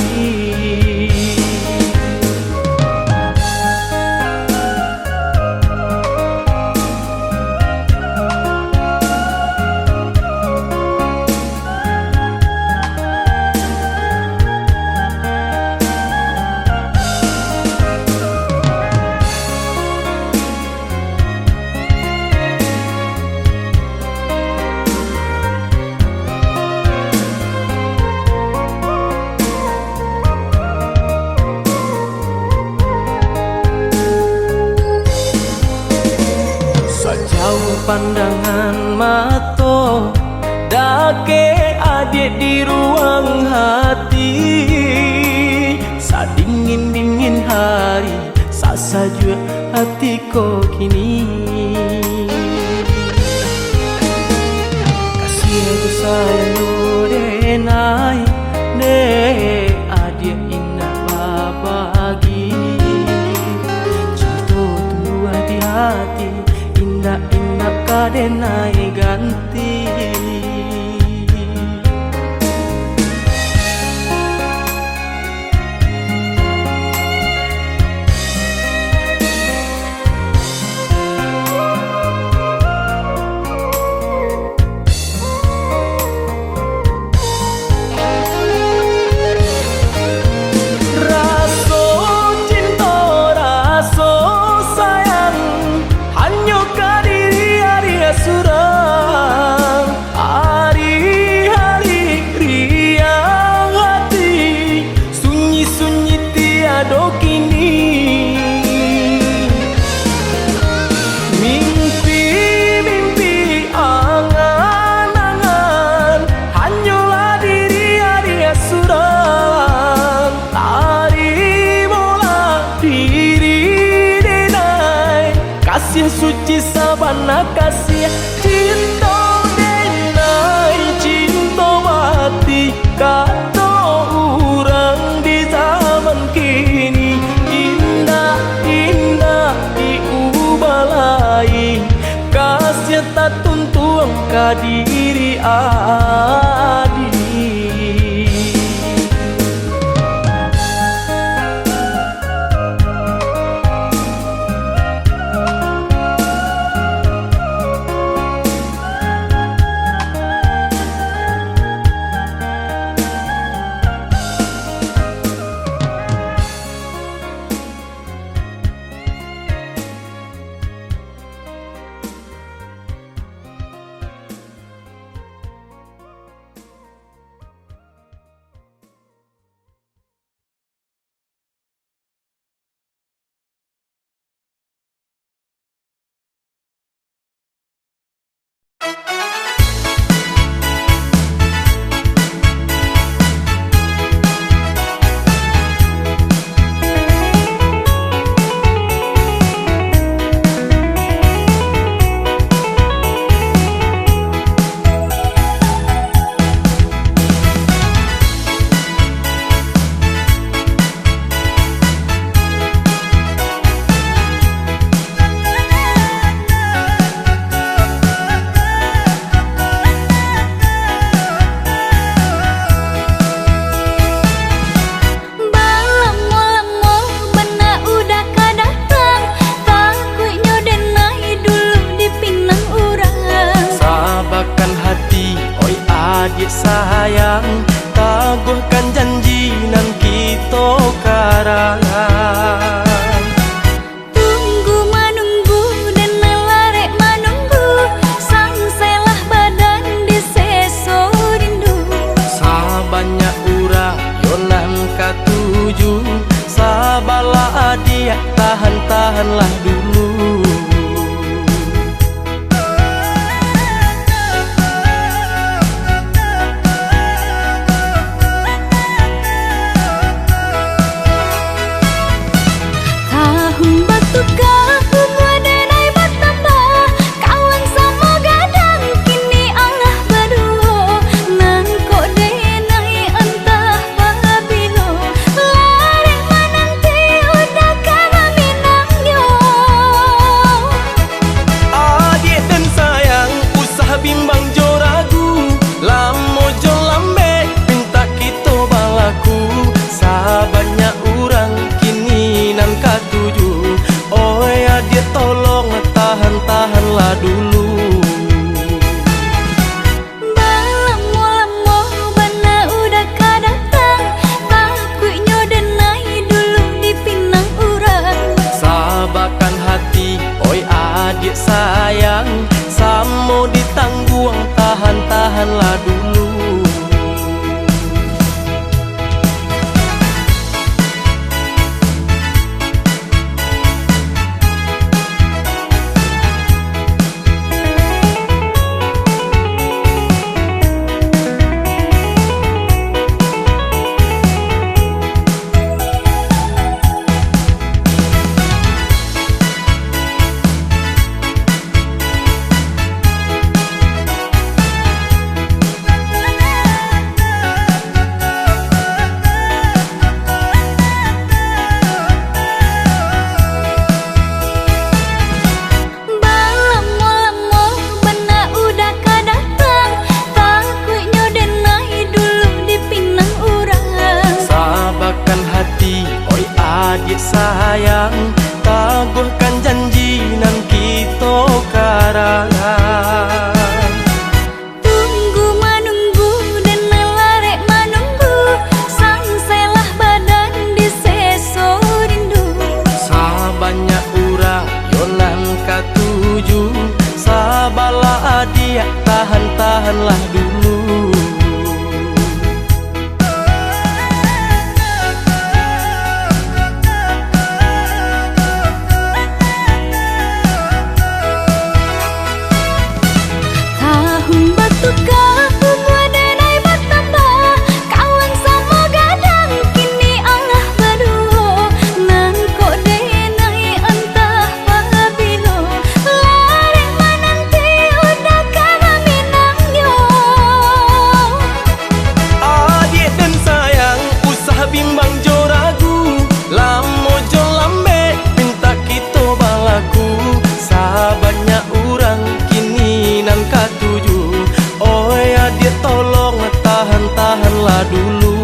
S1: Pandangan mata dake adik di ruang hati. Sadingin-dingin hari saja hatiku kini. Kasih aku sayang denai ne adik indah babagi. Cinta tumbuh di hati, indah-indah kadenai ganti. Mimpi-mimpi angan-angan hanyalah diri adia suram. Tari bola diri denai kasih suci sabana kasih cinta denai cinta mati kata orang di zaman kini. Indah diubah lain kasih tak tuntung ke diri adik. tangguhkan janji nan kita karangan.
S2: Tunggu menunggu dan melarek menunggu, sangselah badan di seso rindu.
S1: Sabanyak ura yonan katuju, sabalah dia tahan-tahanlah dulu.
S2: Tahun batu kahung wadenai bertambah, kawan sama gadang kini Allah berdua. Nang kok denai entah pabilo, larek menanti udah kana minangyo.
S1: Adik dan sayang usah bimbang jo ragu, lamo jo lambe minta kita balaku. Sabanyak urang kini nan katuju, oh ya dia tolong tahan-tahanlah dulu.
S2: Balamo-lamo bana udah kadatang, takutnya denai dulu di pinang urang.
S1: Sabarkan hati, oi adik sayang, samo ditangguang tahan-tahanlah dulu.
S2: Balamo-lamo bana udah kadatang, takutnya denai dulu di pinang urang.
S1: Sabarkan hati, oi adik sayang, tabuhkan janji nan kita karangan.
S2: Tunggu menunggu dan melarek menunggu, sangselah badan di seso rindu.
S1: Sabanyak ura yonan katuju, sabalah dia tahan-tahanlah dulu.
S2: Tahun batu kahung wadenai bertambah, kawan sama gadang kini Allah berdua. Nang kok denai entah pabilo, larek menanti udah kana minangyo.
S1: Adik dan sayang usah bimbang jo ragu, lamo jo lambe minta kita balaku. Sabanyak urang kini nan katuju, oh ya dia tolong tahan-tahanlah dulu.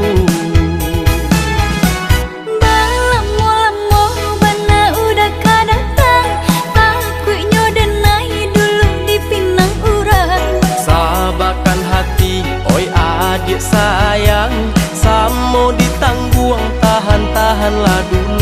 S2: Balamo-lamo bana udah kadatang, takutnya denai dulu di pinang urang.
S1: Sabarkan hati, oi adik sayang, samo ditangguang tahan-tahanlah dulu.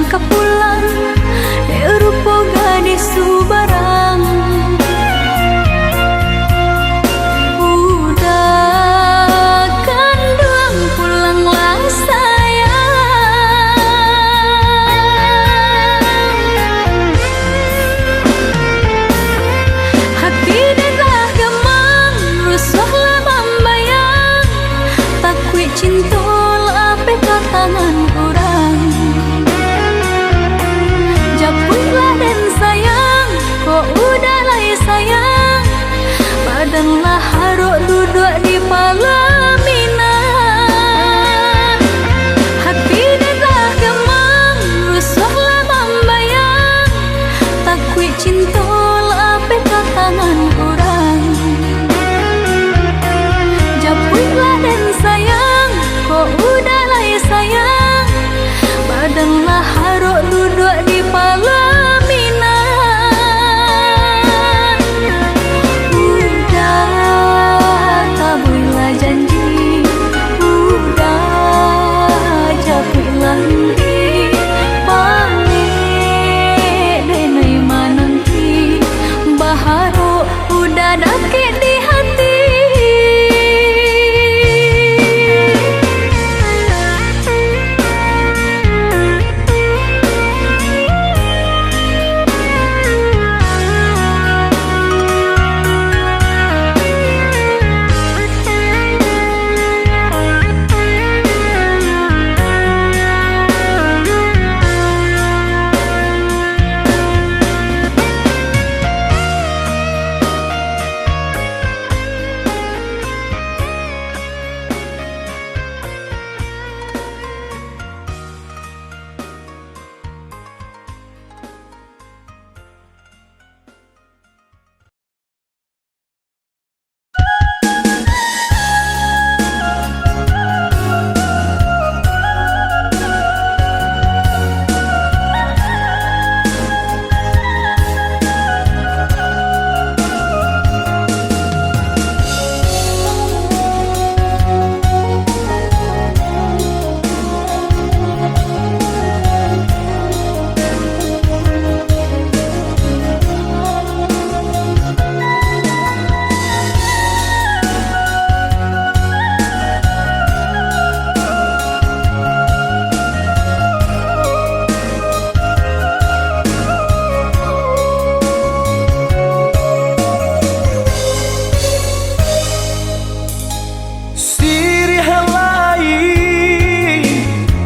S2: kapulang dek rupo gadis subarang. Udah kandung pulanglah sayang, hati dah gemang rusuhlah membayang, takui cinta ape katangan orang. Japutlah dan sayang, kok udah lah sayang, badanlah haruk duduk di pelaminan. Hati dah gemang rusuhlah membayang, takui cinta ape katangan orang. Japutlah dan sayang, kok udah lah sayang, badanlah haruk duduk di pelaminan. Udah tabuilah janji, udah japuilah henti, pamit denai mananti, baharu udah dakik di hati.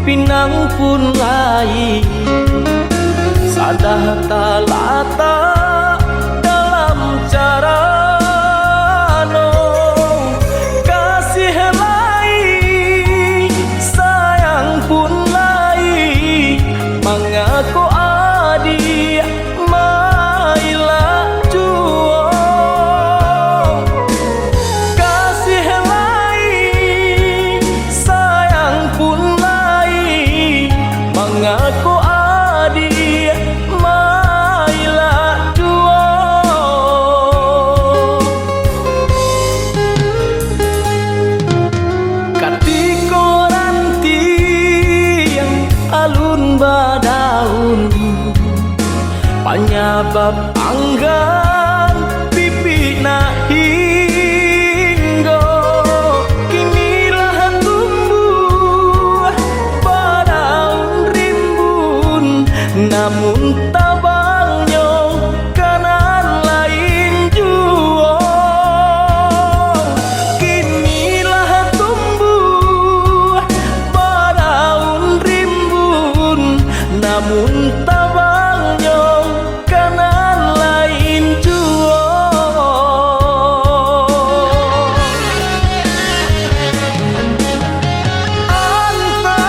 S1: Pinang pun lain, sadah talata dalam cara no kasih lain, sayang pun lain, mengaku adik mailah juo. Kasih lain, sayang pun mengaku adik mailah duo. Katiko ranti alun badaun, penyebab anggan pipi na hinggo kinilah tumbuh badaun rimbun, namun tabangnya kanan lain juo. Kinilah tumbuh badaun rimbun, namun tabangnya kanan lain juo. Anta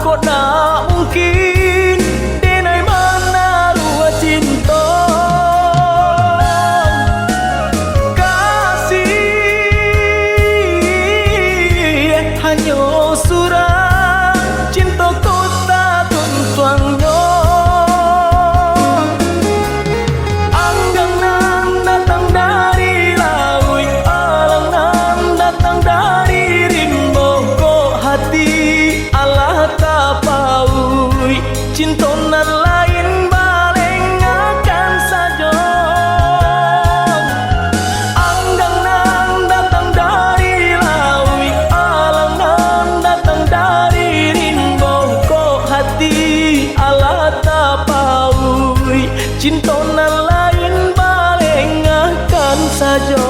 S1: kok tak mungkin denai mana rua cinta, kasih hanya surah cinta. cintona lain barengakan saja.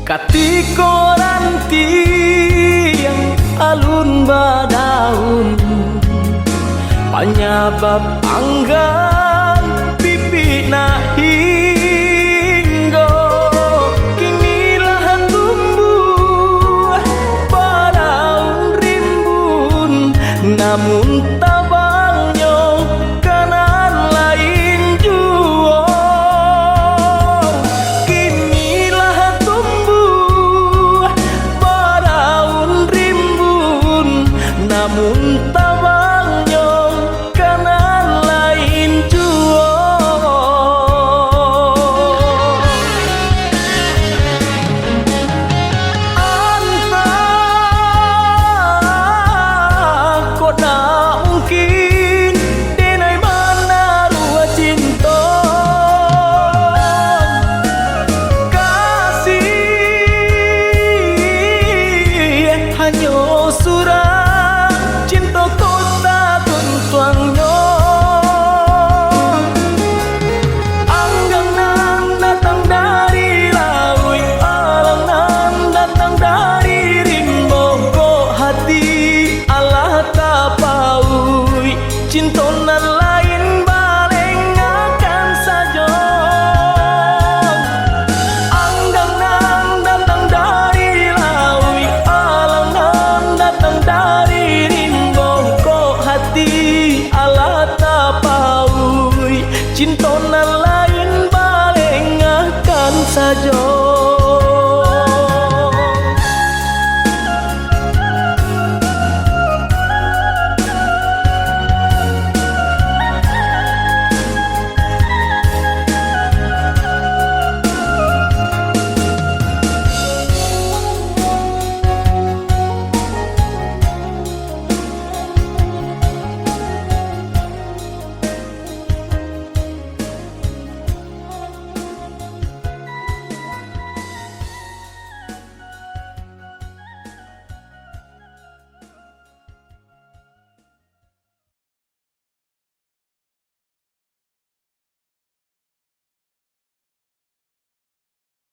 S1: Katiko ranti yang alun badaun penyebab anggan pipi na hinggo kinilah tumbuh badaun rimbun namun tabangnya kanan lain juo. Namun